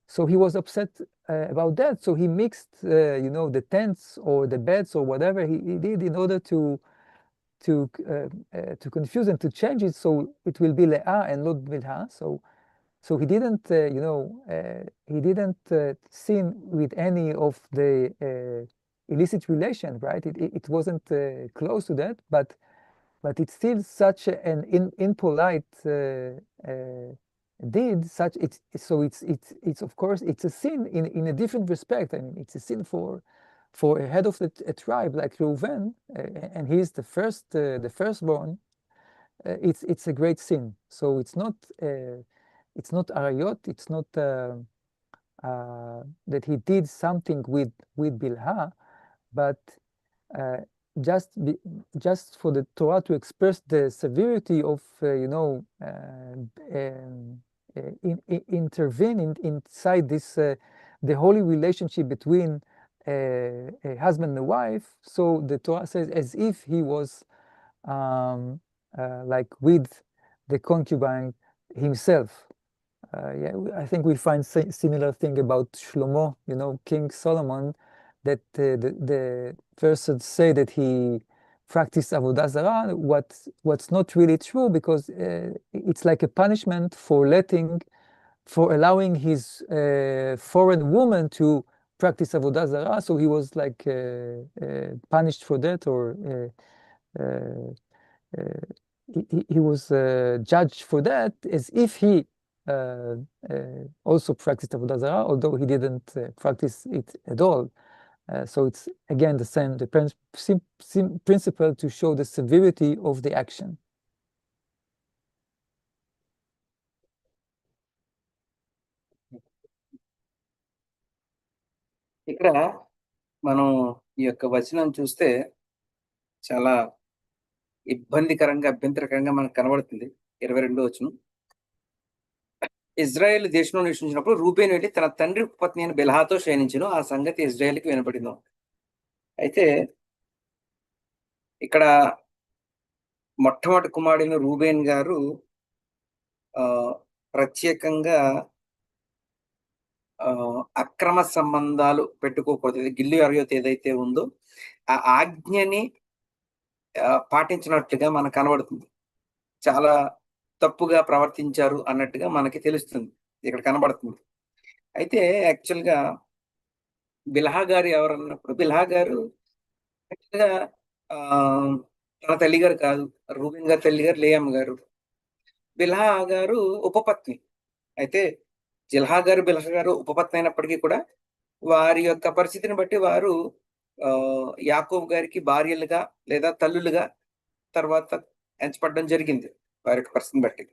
So he was upset about that. So he mixed, the tents or the beds or whatever he did in order to confuse and to change it so it will be Leah and not Bilhah. So he didn't, sin with any of the illicit relation, right? It wasn't close to that, but it's still such an impolite deed. It's of course it's a sin in a different respect. I mean, it's a sin for a head of a tribe like Reuven, and he's the firstborn. It's a great sin. So it's not arayot. It's not that he did something with Bilhah, but just for the Torah to express the severity of intervening inside this the holy relationship between a husband and a wife. So the Torah says as if he was with the concubine himself. I think we find similar thing about Shlomo, King Solomon, that the verses say that he practiced avodah zarah. What's not really true, because it's like a punishment for allowing his foreign woman to practice avodah zarah. So he was punished for that, or he was judged for that, as if he also practiced avodah zarah, although he didn't practice it at all. So it's again the principle to show the severity of the action. ఇక్కడ మనం ఈ యొక్క వచనం చూస్తే చాలా ఇబ్బందికరంగా, అభ్యంతరకరంగా మనకు కనబడుతుంది. 22వ వచనం, ఇజ్రాయేల్ దేశంలో నివసించినప్పుడు రూబేను వెళ్ళి తన తండ్రి పత్ని అయిన బిల్హాతో శయనించెను. ఆ సంగతి ఇజ్రాయేల్కి వినపడింది. అయితే ఇక్కడ మొట్టమొదటి కుమారుడైన రూబేన్ గారు ప్రత్యేకంగా అక్రమ సంబంధాలు పెట్టుకోకూడదు. గిల్లి అరయోత్ ఏదైతే ఉందో ఆ ఆజ్ఞని పాటించినట్లుగా మనకు కనబడుతుంది. చాలా తప్పుగా ప్రవర్తించారు అన్నట్టుగా మనకి తెలుస్తుంది, ఇక్కడ కనబడుతుంది. అయితే యాక్చువల్గా బిల్హా గారు ఎవరన్నప్పుడు, బిల్హా గారు యాక్చువల్గా తన తల్లి గారు కాదు, రూబెన్ గారి తల్లి గారు లేయమ్మ గారు. బిల్హా గారు ఉపపత్ని. అయితే జిల్హా గారు బిల్హా గారు ఉపపత్ని అయినప్పటికీ కూడా వారి యొక్క పరిస్థితిని బట్టి వారు యాకోబు గారికి భార్యలుగా లేదా తల్లులుగా తర్వాత ఎంచబడడం జరిగింది, వారి యొక్క పరిస్థితిని బట్టి.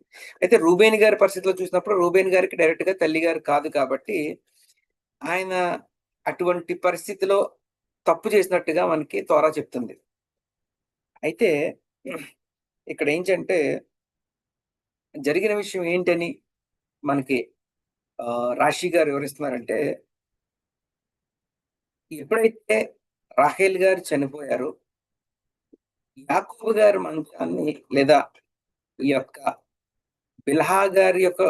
అయితే రూబేన్ గారి పరిస్థితిలో చూసినప్పుడు రూబేన్ గారికి డైరెక్ట్ గా తల్లి గారు కాదు కాబట్టి ఆయన అటువంటి పరిస్థితిలో తప్పు చేసినట్టుగా మనకి తోరా చెప్తుంది. అయితే ఇక్కడ ఏంటంటే జరిగిన విషయం ఏంటని మనకి రాశి గారు వివరిస్తున్నారంటే, ఎప్పుడైతే రాహేల్ గారు చనిపోయారో యాకోబు గారి మంచాన్ని లేదా ఈ యొక్క బిల్హా గారి యొక్క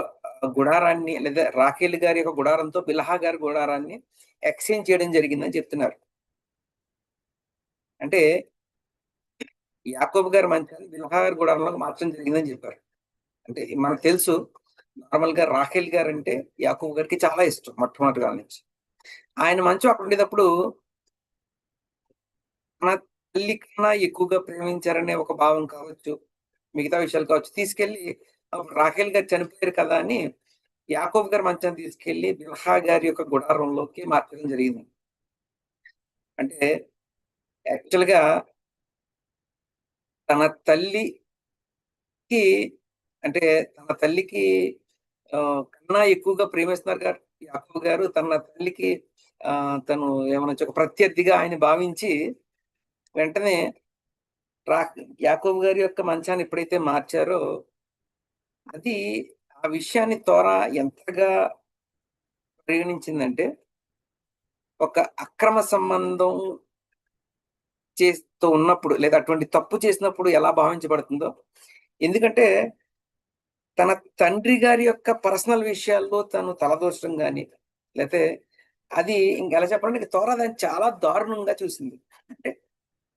గుడారాన్ని లేదా రాఖేల్ గారి యొక్క గుడారంతో బిల్హా గారి గుడారాన్ని ఎక్స్చేంజ్ చేయడం జరిగిందని చెప్తున్నారు. అంటే యాకోబు గారి మంచాన్ని బిల్హా గారి గుడారంలో మార్చడం జరిగిందని చెప్పారు. అంటే మనకు తెలుసు, నార్మల్ గా రాఖేల్ గారు అంటే యాకోబు గారికి చాలా ఇష్టం మొట్టమొదటిగా నుంచి. ఆయన మంచం అక్కడ ఉండేటప్పుడు మన తల్లి కన్నా ఎక్కువగా ప్రేమించారనే ఒక భావం కావచ్చు, మిగతా విషయాలు కావచ్చు, తీసుకెళ్లి రాఖేల్ గారు చనిపోయారు కదా అని యాకోబు గారి మంచాన్ని తీసుకెళ్లి బిల్హా గారి యొక్క గుడారంలోకి మార్చడం జరిగింది. అంటే యాక్చువల్ గా తన తల్లికి అంటే తన తల్లికి కన్నా ఎక్కువగా ప్రేమిస్తున్నారు గారు యాకోబు గారు. తన తల్లికి తను ఏమనొచ్చు, ఒక ప్రత్యర్థిగా ఆయన భావించి వెంటనే యాకోబు గారి యొక్క మంచాన్ని ఎప్పుడైతే మార్చారో అది ఆ విషయాన్ని తోరా ఎంతగా పరిగణించిందంటే, ఒక అక్రమ సంబంధం చేస్తూ ఉన్నప్పుడు లేదా అటువంటి తప్పు చేసినప్పుడు ఎలా భావించబడుతుందో, ఎందుకంటే తన తండ్రి గారి యొక్క పర్సనల్ విషయాల్లో తను తలదూర్చడం గాని, లేతే అది ఇంకెలా చెప్పాలంటే తోరా దాన్ని చాలా దారుణంగా చూసింది. అంటే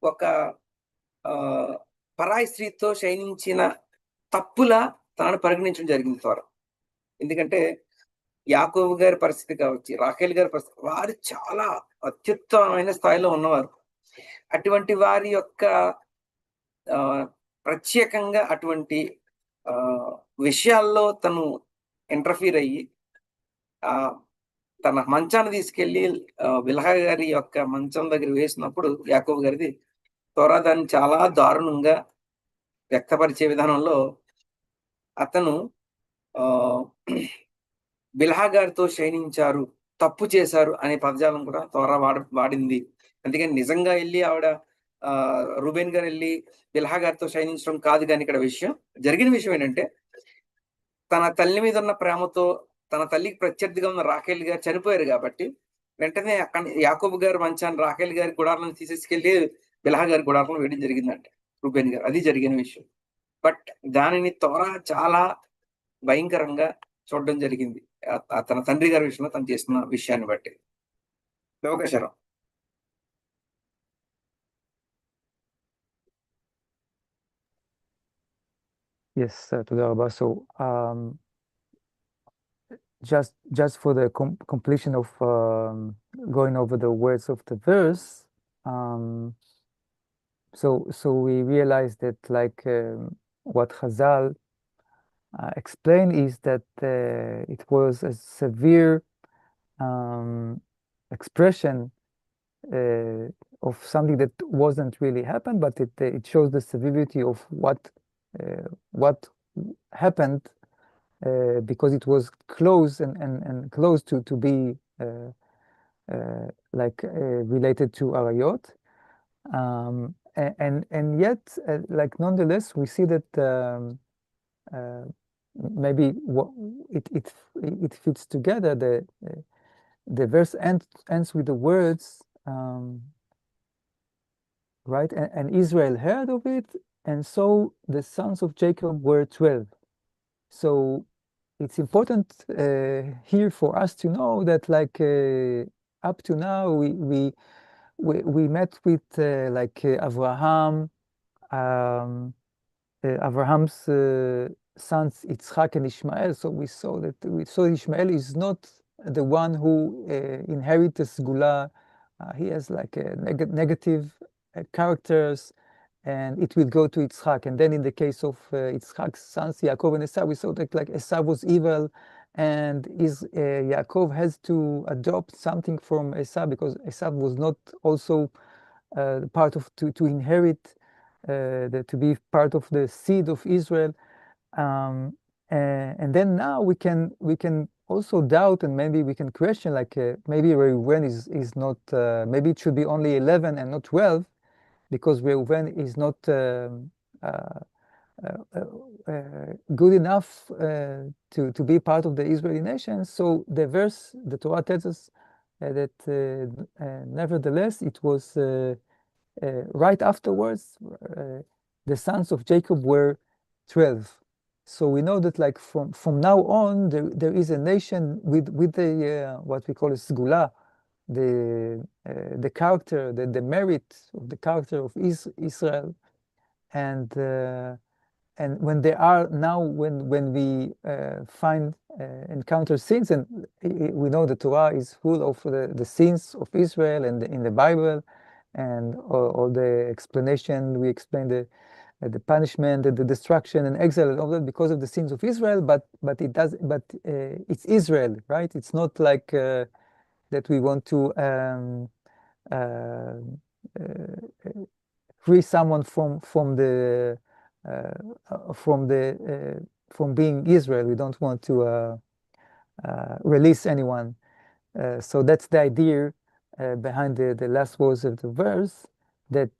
ఒక పరాయి స్త్రీతో శయనించిన తప్పులా తనను పరిగణించడం జరిగింది తోర. ఎందుకంటే యాకోబు గారి పరిస్థితి కావచ్చు, రాఖేల్ గారి పరిస్థితి, వారు చాలా అత్యుత్తమమైన స్థాయిలో ఉన్నవారు. అటువంటి వారి యొక్క ప్రత్యేకంగా అటువంటి విషయాల్లో తను ఇంటర్ఫీర్ అయ్యి తన మంచాన్ని తీసుకెళ్లి బిల్హా గారి యొక్క మంచం దగ్గర వేసినప్పుడు యాకోబు గారిది తోరా దాన్ని చాలా దారుణంగా వ్యక్తపరిచే విధానంలో అతను బిల్హా గారితో శయనించారు, తప్పు చేశారు అనే పదజాలం కూడా తోరా వాడింది. అందుకని నిజంగా వెళ్ళి ఆవిడ రూబేన్ గారు వెళ్ళి బిల్హా గారితో శయనించడం కాదు. కానీ ఇక్కడ జరిగిన విషయం ఏంటంటే, తన తల్లి మీద ఉన్న ప్రేమతో తన తల్లికి ప్రత్యర్థిగా ఉన్న రాఖేల్ గారు చనిపోయారు కాబట్టి వెంటనే అక్కడ యాకోబు గారు మంచాన్ని రాఖేల్ గారి గుడారంలో తీసేసుకెళ్లి బిల్హా గారి గుడారంలో వేయడం జరిగిందంట రూబేన్ గారు. అది జరిగిన విషయం. బట్ దానిని తోరా చాలా భయంకరంగా చూడడం జరిగింది తన తండ్రి గారి విషయంలో తను చేస్తున్న విషయాన్ని బట్టి. Lokeshwaram. Yes, תודה רבה. So, just for the completion of going over the words of the verse, so we realize that like what Chazal explain is that it was a severe expression of something that wasn't really happened, but it shows the severity of what happened because it was close and close to be like related to Arayot. And yet, like nonetheless, we see that maybe it fits together. The verse ends with the words, right? And Israel heard of it, and so the sons of Jacob were 12. So it's important here for us to know that like up to now we met with like Abraham, Abraham's sons Yitzchak and Ishmael. So we saw Ishmael is not the one who inherits the Segula. He has like negative characters, and it will go to Yitzchak. And then in the case of Yitzchak's sons Yaakov and Esau, we saw that like Esau was evil, and Yaakov has to adopt something from Esau because Esau was not also part of to inherit to be part of the seed of Israel. And then now we can also doubt, and maybe we can question, like maybe Reuven is not, maybe it should be only 11 and not 12, because Reuven is not good enough to be part of the Israeli nation. So the Torah tells us that nevertheless it was right afterwards, the sons of Jacob were 12. So we know that like from now on, there is a nation with the what we call a segula, the character, the merit of the character of Israel, and when they are now when we encounter sins, and we know the Torah is full of the sins of Israel and in the Bible, and all the explanation we explain the punishment and the destruction and exile and all that because of the sins of Israel, but it's Israel, right? It's not like that we want to free someone from being Israel. We don't want to release anyone. So that's the idea behind the last words of the verse, that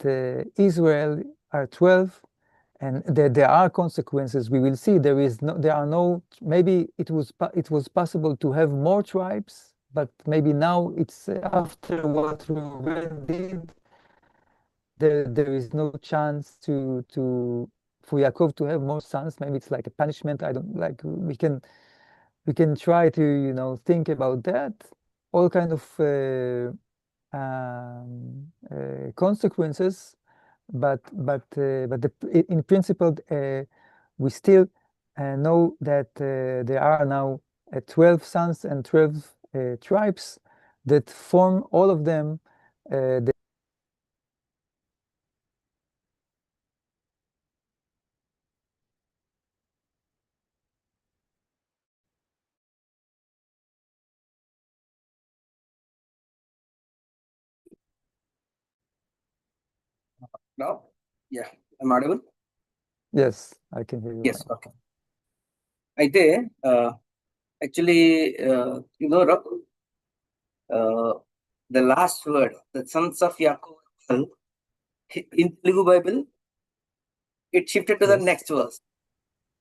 Israel are 12, and there are consequences. We will see there are no. Maybe it was possible to have more tribes, but maybe now it's after what Reuben did. There is no chance for Yaakov to have more sons. Maybe it's like a punishment. I don't like. We can try to think about that. All kind of consequences, but in principle, we still know that there are now 12 sons and 12 tribes that form all of them the Now, yeah, I'm audible. Yes, I can hear you. Yes, okay. అయితే actually, the last word, the sons of Yaakov, in Telugu Bible, it shifted to the Yes. next verse.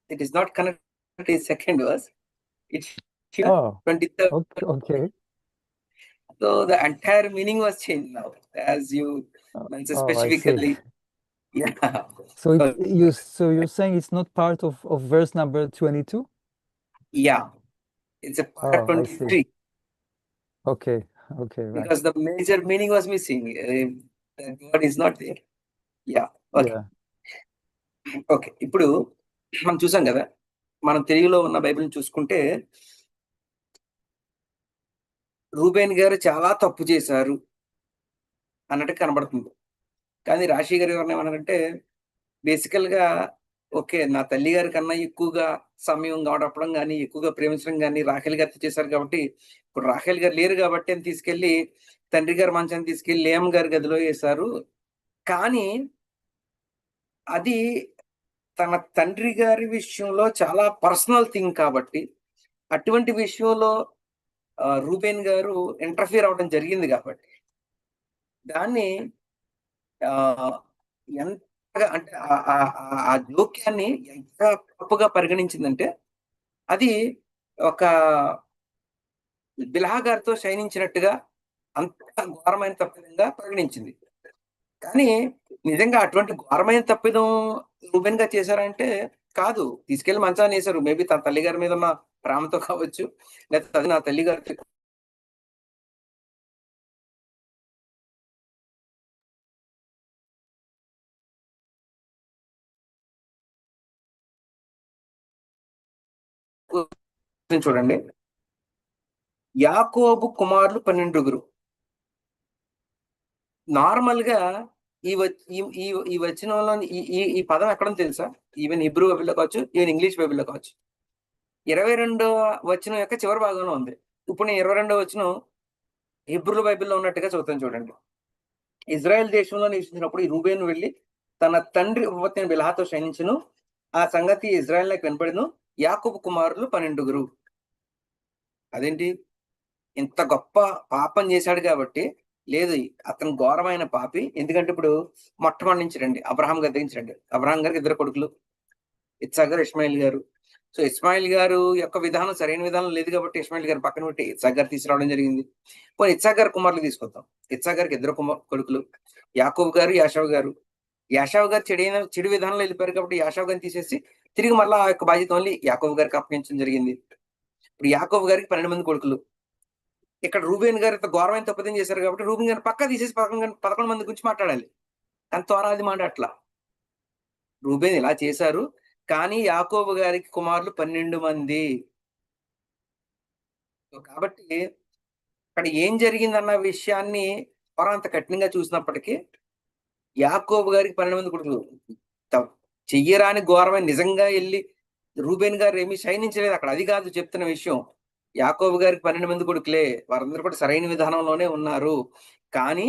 It is not connected to the second verse. It shifted Oh, 23rd. okay. So the entire meaning was changed now, as you mentioned I see. specifically. Yeah. So you're saying it's not part of verse number 22? Yeah, it's a part of I see. 23. Okay, right. Because the major meaning was missing. That word is not there. Yeah. Okay. Yeah. Okay, ఇప్పుడు మనం చూసాం కదా, మనం తెలుగులో ఉన్న బైబిల్ని చూసుకుంటే రూబేన్ గారు చాలా తప్పు చేశారు అన్నట్టు కనబడుతుంది. కానీ రాశి గారు ఎవరిని ఏమన్నారంటే, బేసికల్ గా ఓకే, నా తల్లి గారి కన్నా ఎక్కువగా సమయం గడపడం కానీ, ఎక్కువగా ప్రేమించడం కానీ రాఖేల్ గారితో చేశారు కాబట్టి, ఇప్పుడు రాఖేల్ గారు లేరు కాబట్టి అని తీసుకెళ్లి తండ్రి గారి మంచాన్ని తీసుకెళ్లి లేమ్ గారి గదిలో వేశారు. కానీ అది తన తండ్రి గారి విషయంలో చాలా పర్సనల్ థింగ్ కాబట్టి, అటువంటి విషయంలో రూబేన్ గారు ఇంటర్ఫియర్ అవ్వడం జరిగింది కాబట్టి, దాన్ని ఎంతగా అంటే ఆ జోక్యాన్ని ఎంత తప్పుగా పరిగణించిందంటే, అది ఒక బిల్హా గారితో శయనించినట్టుగా అంత ఘోరమైన తప్పిదంగా పరిగణించింది. కానీ నిజంగా అటువంటి ఘోరమైన తప్పిదం రూబెన్ గారు చేశారంటే కాదు. తీసుకెళ్లి మంచాన్ని వేశారు. మేబీ తన తల్లి గారి మీద ఉన్న ప్రేమతో కావచ్చు, లేకపోతే అది నా తల్లి గారితో చూడండి. యాకోబు కుమారులు 12. నార్మల్ గా ఈ వచనంలో ఈ పదం ఎక్కడో తెలుసా? ఈవెన్ హిబ్రూ బైబిల్లో కావచ్చు, ఈవెన్ ఇంగ్లీష్ బైబిల్లో కావచ్చు. 22వ వచనం యొక్క చివరి భాగంలో ఉంది. ఇప్పుడు నేను 22వ వచనం హిబ్రూ బైబిల్లో ఉన్నట్టుగా చదువుతాను చూడండి. ఇజ్రాయెల్ దేశంలో నివసించినప్పుడు ఈ రూబేను వెళ్ళి తన తండ్రి ఉపపత్ని బిల్హాతో శయనించును. ఆ సంగతి ఇజ్రాయెల్కి వినపడిను. యాకోబు కుమారులు 12. అదేంటి? ఇంత గొప్ప పాపం చేశాడు కాబట్టి లేదు, అతను ఘోరమైన పాపి. ఎందుకంటే ఇప్పుడు మొట్టమొదటి నుంచి రండి, అబ్రహాం గారి దగ్గర నుంచి రండి. అబ్రహాం గారికి 2 కొడుకులు, ఇస్సాక్ గారు, ఇస్మాయిల్ గారు. సో ఇస్మాయిల్ గారు యొక్క విధానం సరైన విధానం లేదు కాబట్టి ఇస్మాయిల్ గారు పక్కన పెట్టి ఇస్సాక్ గారు తీసుకురావడం జరిగింది. పోనీ ఇస్సాక్ గారు కుమారులు తీసుకొద్దాం. ఇస్సాక్ గారికి 2 కొడుకులు, యాకోబు గారు, యాషావు గారు. యాషావు గారు చెడు విధానంలో వెళ్ళిపోయారు కాబట్టి యాషావు గారిని తీసేసి తిరిగి మళ్ళీ ఆ యొక్క బాధ్యత ఓన్లీ యాకోబు గారికి అప్పగించడం జరిగింది. ఇప్పుడు యాకోబు గారికి 12 మంది కొడుకులు. ఇక్కడ రూబేన్ గారు ఇంత ఘోరమైన తప్పదేం చేశారు కాబట్టి రూబేన్ గారిని పక్కా తీసేసి 11 మంది గురించి మాట్లాడాలి. కానీ త్వర అది మాట అట్లా రూబేన్ ఇలా చేశారు. కానీ యాకోబు గారికి కుమారులు 12 మంది. కాబట్టి అక్కడ ఏం జరిగిందన్న విషయాన్ని త్వర అంత కఠినంగా చూసినప్పటికీ యాకోబు గారికి 12 మంది కొడుకులు. చెయ్యరాని ఘోరమైన నిజంగా వెళ్ళి రూబేన్ గారు ఏమీ శయనించలేదు అక్కడ. అది కాదు చెప్తున్న విషయం. యాకోబు గారికి 12 మంది కొడుకులే, వారందరూ కూడా సరైన విధానంలోనే ఉన్నారు. కానీ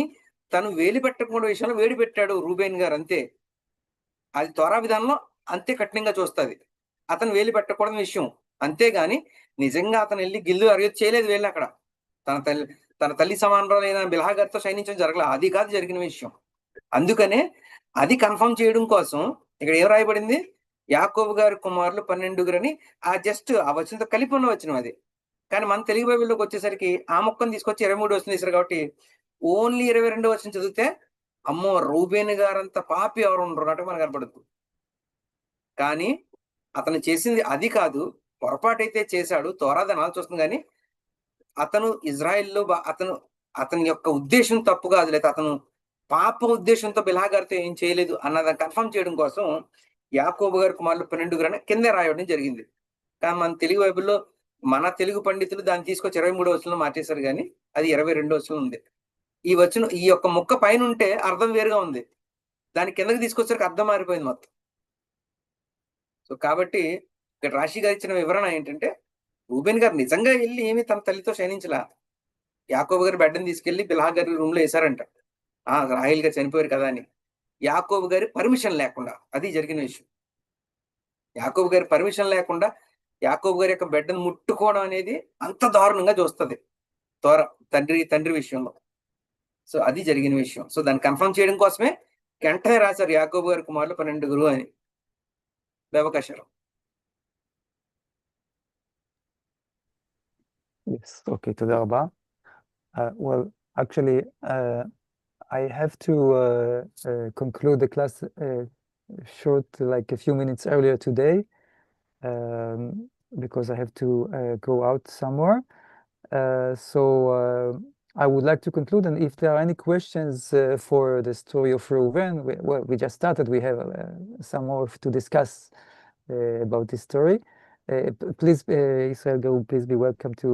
తను వేలి పెట్టకుండా విషయంలో వేడి పెట్టాడు రూబేన్ గారు, అంతే. అది త్వర విధానంలో అంతే కఠినంగా చూస్తుంది. అతను వేలి పెట్టకూడని విషయం, అంతేగాని నిజంగా అతను వెళ్ళి గిల్లు అరగతి చేయలేదు. వెళ్ళి అక్కడ తన తల్లి సమానరాలైన బిల్హా గారితో శయనించడం జరగల. అది కాదు జరిగిన విషయం. అందుకనే అది కన్ఫర్మ్ చేయడం కోసం ఇక్కడ ఏం రాయబడింది? యాకోబు గారి కుమారులు 12 అని ఆ జస్ట్ ఆ వచనంతో కలిపి ఉన్న వచనం అది. కానీ మన తెలుగు బైబిల్లోకి వచ్చేసరికి ఆ మొక్కను తీసుకొచ్చి 23 వచనం తీశారు కాబట్టి ఓన్లీ 22 వచనం చదివితే అమ్మో రూబేన్ గారంత పాపి ఎవరు ఉండరు అంటే మనకు కనపడదు. కానీ అతను చేసింది అది కాదు, పొరపాటు అయితే చేశాడు, తోరాదని ఆలోచిస్తుంది. కానీ అతను ఇజ్రాయెల్లో అతని యొక్క ఉద్దేశం తప్పు కాదు, లేదా అతను పాప ఉద్దేశంతో బిల్హా గారితో ఏం చేయలేదు అన్నదాన్ని కన్ఫర్మ్ చేయడం కోసం యాకోబు గారి కుమారులు 12 అని కింద రాయడం జరిగింది. కానీ మన తెలుగు బైబిల్లో మన తెలుగు పండితులు దాన్ని తీసుకొచ్చి 23 వచనంలో మార్చేశారు. కానీ అది 22 వచనం ఉంది. ఈ వచనం ఈ యొక్క ముక్క పైన ఉంటే అర్థం వేరుగా ఉంది, దాని కిందకి తీసుకొచ్చారు అర్థం మారిపోయింది మొత్తం. సో కాబట్టి ఇక్కడ రాశి గారు ఇచ్చిన వివరణ ఏంటంటే రూబేన్ గారు నిజంగా వెళ్ళి ఏమి తన తల్లితో శయనించలా. యాకోబు గారి బిడ్డని తీసుకెళ్లి బిల్హా గారి రూమ్ లో వేశారంట. రాహేల్ గారు చనిపోయారు కదా అని. యాకోబు గారి పర్మిషన్ లేకుండా అది జరిగిన విషయం. యాకోబు గారి పర్మిషన్ లేకుండా యాకోబు గారి యొక్క బిడ్డను ముట్టుకోవడం అనేది అంత దారుణంగా చూస్తుంది తండ్రి విషయంలో. సో అది జరిగిన విషయం. సో దాన్ని కన్ఫర్మ్ చేయడం కోసమే వెంటనే రాశారు యాకోబు గారి కుమారులు 12 అని. వ్యవకాశాలు. Yes, okay, toda rabba. Well, actually, I have to conclude the class short, like a few minutes earlier today, because I have to go out somewhere. So I would like to conclude, and if there are any questions for the story of Reuven, we just started. We have some more to discuss about this story. Please, Israel Go, please be welcome to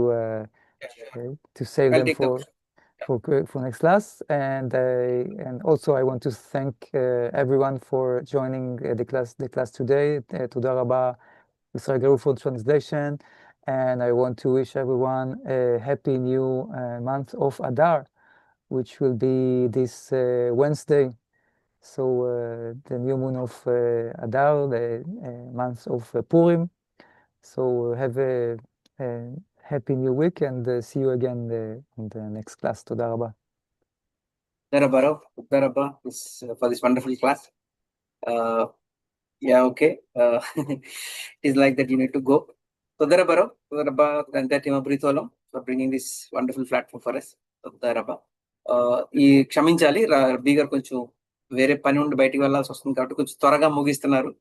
save them for next class. And also I want to thank everyone for joining the class today. Toda rabba, Israel Go for translation. And I want to wish everyone a happy new month of Adar, which will be this Wednesday. So the new moon of Adar, the month of Purim. So have a happy new week, and see you again in the next class. Toda rabba. Toda rabba for this wonderful class. Yeah, okay. It is like that you need to go. Toda rabba, and that for bringing this wonderful platform for us. Toda rabba. ఈ క్షమించాలి, రబ్బీ గారు కొంచెం వేరే పని ఉండి బయటికి వెళ్ళాల్సి వస్తుంది కాబట్టి కొంచెం త్వరగా ముగిస్తున్నారు.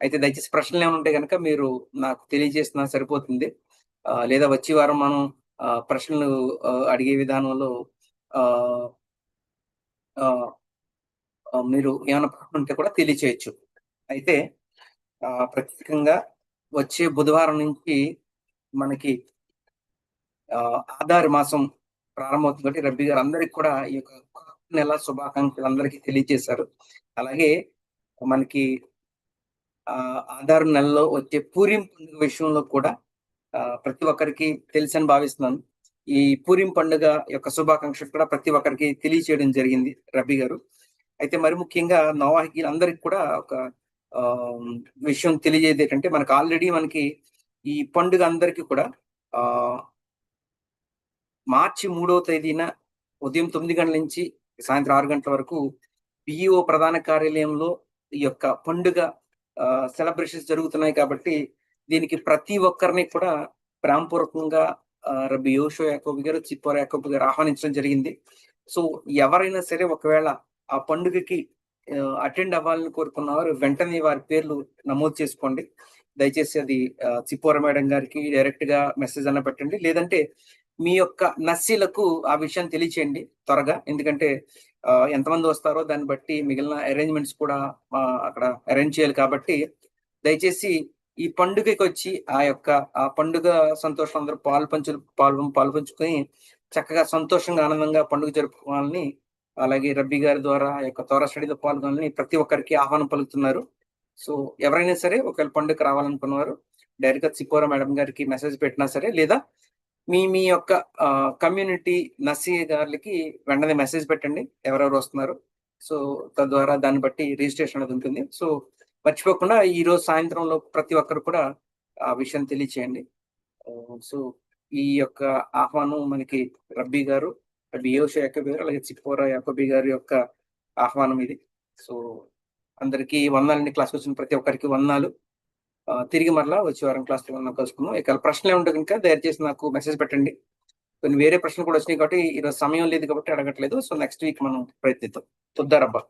అయితే దయచేసి ప్రశ్నలు ఏమైనా ఉంటే కనుక మీరు నాకు తెలియజేస్తున్నా సరిపోతుంది. లేదా వచ్చే వారం మనం ప్రశ్నలు అడిగే విధానంలో మీరు ఏమైనా ప్రశ్న ఉంటే కూడా తెలియచేయచ్చు. అయితే ప్రత్యేకంగా వచ్చే బుధవారం నుంచి మనకి ఆధార్ మాసం ప్రారంభమవుతుంది కాబట్టి రబ్బీ గారు అందరికి కూడా ఈ యొక్క నెల శుభాకాంక్షలు అందరికీ తెలియజేశారు. అలాగే మనకి ఆధార్ నెలలో వచ్చే పూరిం పండుగ విషయంలో కూడా ప్రతి ఒక్కరికి తెలుసని భావిస్తున్నాను. ఈ పూరిం పండుగ యొక్క శుభాకాంక్షలు కూడా ప్రతి ఒక్కరికి తెలియచేయడం జరిగింది రబ్బీ గారు. అయితే మరి ముఖ్యంగా నవాహికి అందరికి కూడా ఒక విషయం తెలియజేది ఏంటంటే మనకి ఆల్రెడీ మనకి ఈ పండుగ అందరికీ కూడా మార్చి 3వ తేదీన ఉదయం 9 గంటల నుంచి సాయంత్రం 6 గంటల వరకు పిఈఓ ప్రధాన కార్యాలయంలో ఈ యొక్క పండుగ సెలబ్రేషన్స్ జరుగుతున్నాయి కాబట్టి దీనికి ప్రతి ఒక్కరిని కూడా ప్రేమపూర్వకంగా రబ్బి యోషో యాకోబు గారు, చిప్పోర యాకోబు గారు ఆహ్వానించడం జరిగింది. సో ఎవరైనా సరే ఒకవేళ ఆ పండుగకి అటెండ్ అవ్వాలని కోరుకున్నవారు వెంటనే వారి పేర్లు నమోదు చేసుకోండి. దయచేసి అది చిప్పోర మేడం గారికి డైరెక్ట్ గా మెసేజ్ అన్న పెట్టండి, లేదంటే మీ యొక్క నస్సీలకు ఆ విషయం తెలియచేయండి త్వరగా. ఎందుకంటే ఎంతమంది వస్తారో దాన్ని బట్టి మిగిలిన అరేంజ్మెంట్స్ కూడా అక్కడ అరేంజ్ చేయాలి కాబట్టి దయచేసి ఈ పండుగకి వచ్చి ఆ పండుగ సంతోషం అందరూ పాల్పంచుకొని చక్కగా సంతోషంగా ఆనందంగా పండుగ జరుపుకోవాలని, అలాగే రబ్బీ గారి ద్వారా యొక్క తోరా స్టడీలో పాల్గొనాలని ప్రతి ఒక్కరికి ఆహ్వానం పలుకుతున్నారు. సో ఎవరైనా సరే ఒకవేళ పండుగ రావాలనుకున్నవారు డైరెక్ట్ గా చిప్పోరా మేడం గారికి మెసేజ్ పెట్టినా సరే, లేదా మీ యొక్క కమ్యూనిటీ నస్సీ గారికి వెంటనే మెసేజ్ పెట్టండి ఎవరెవరు వస్తున్నారు. సో తద్వారా దాన్ని బట్టి రిజిస్ట్రేషన్ అనేది ఉంటుంది. సో మర్చిపోకుండా ఈ రోజు సాయంత్రంలో ప్రతి ఒక్కరు కూడా ఆ విషయం తెలియచేయండి. సో ఈ యొక్క ఆహ్వానం మనకి రబ్బీ గారు, రబ్బీ యోషో యాకోబు గారు, అలాగే చిప్పోరా యాకోబు గారి యొక్క ఆహ్వానం ఇది. సో అందరికీ వందనాలండి. క్లాస్కి వచ్చిన ప్రతి ఒక్కరికి వందనాలు. తిరిగి మరలా వచ్చే వారం క్లాస్లో మనం కలుసుకుందాం. ఇక ప్రశ్నలు ఉంటే కనుక దయచేసి నాకు మెసేజ్ పెట్టండి. కొన్ని వేరే ప్రశ్నలు కూడా వచ్చినాయి కాబట్టి ఈరోజు సమయం లేదు కాబట్టి అడగట్లేదు. సో నెక్స్ట్ వీక్ మనం ప్రయత్నిద్దాం. తుద్దారబ్బా.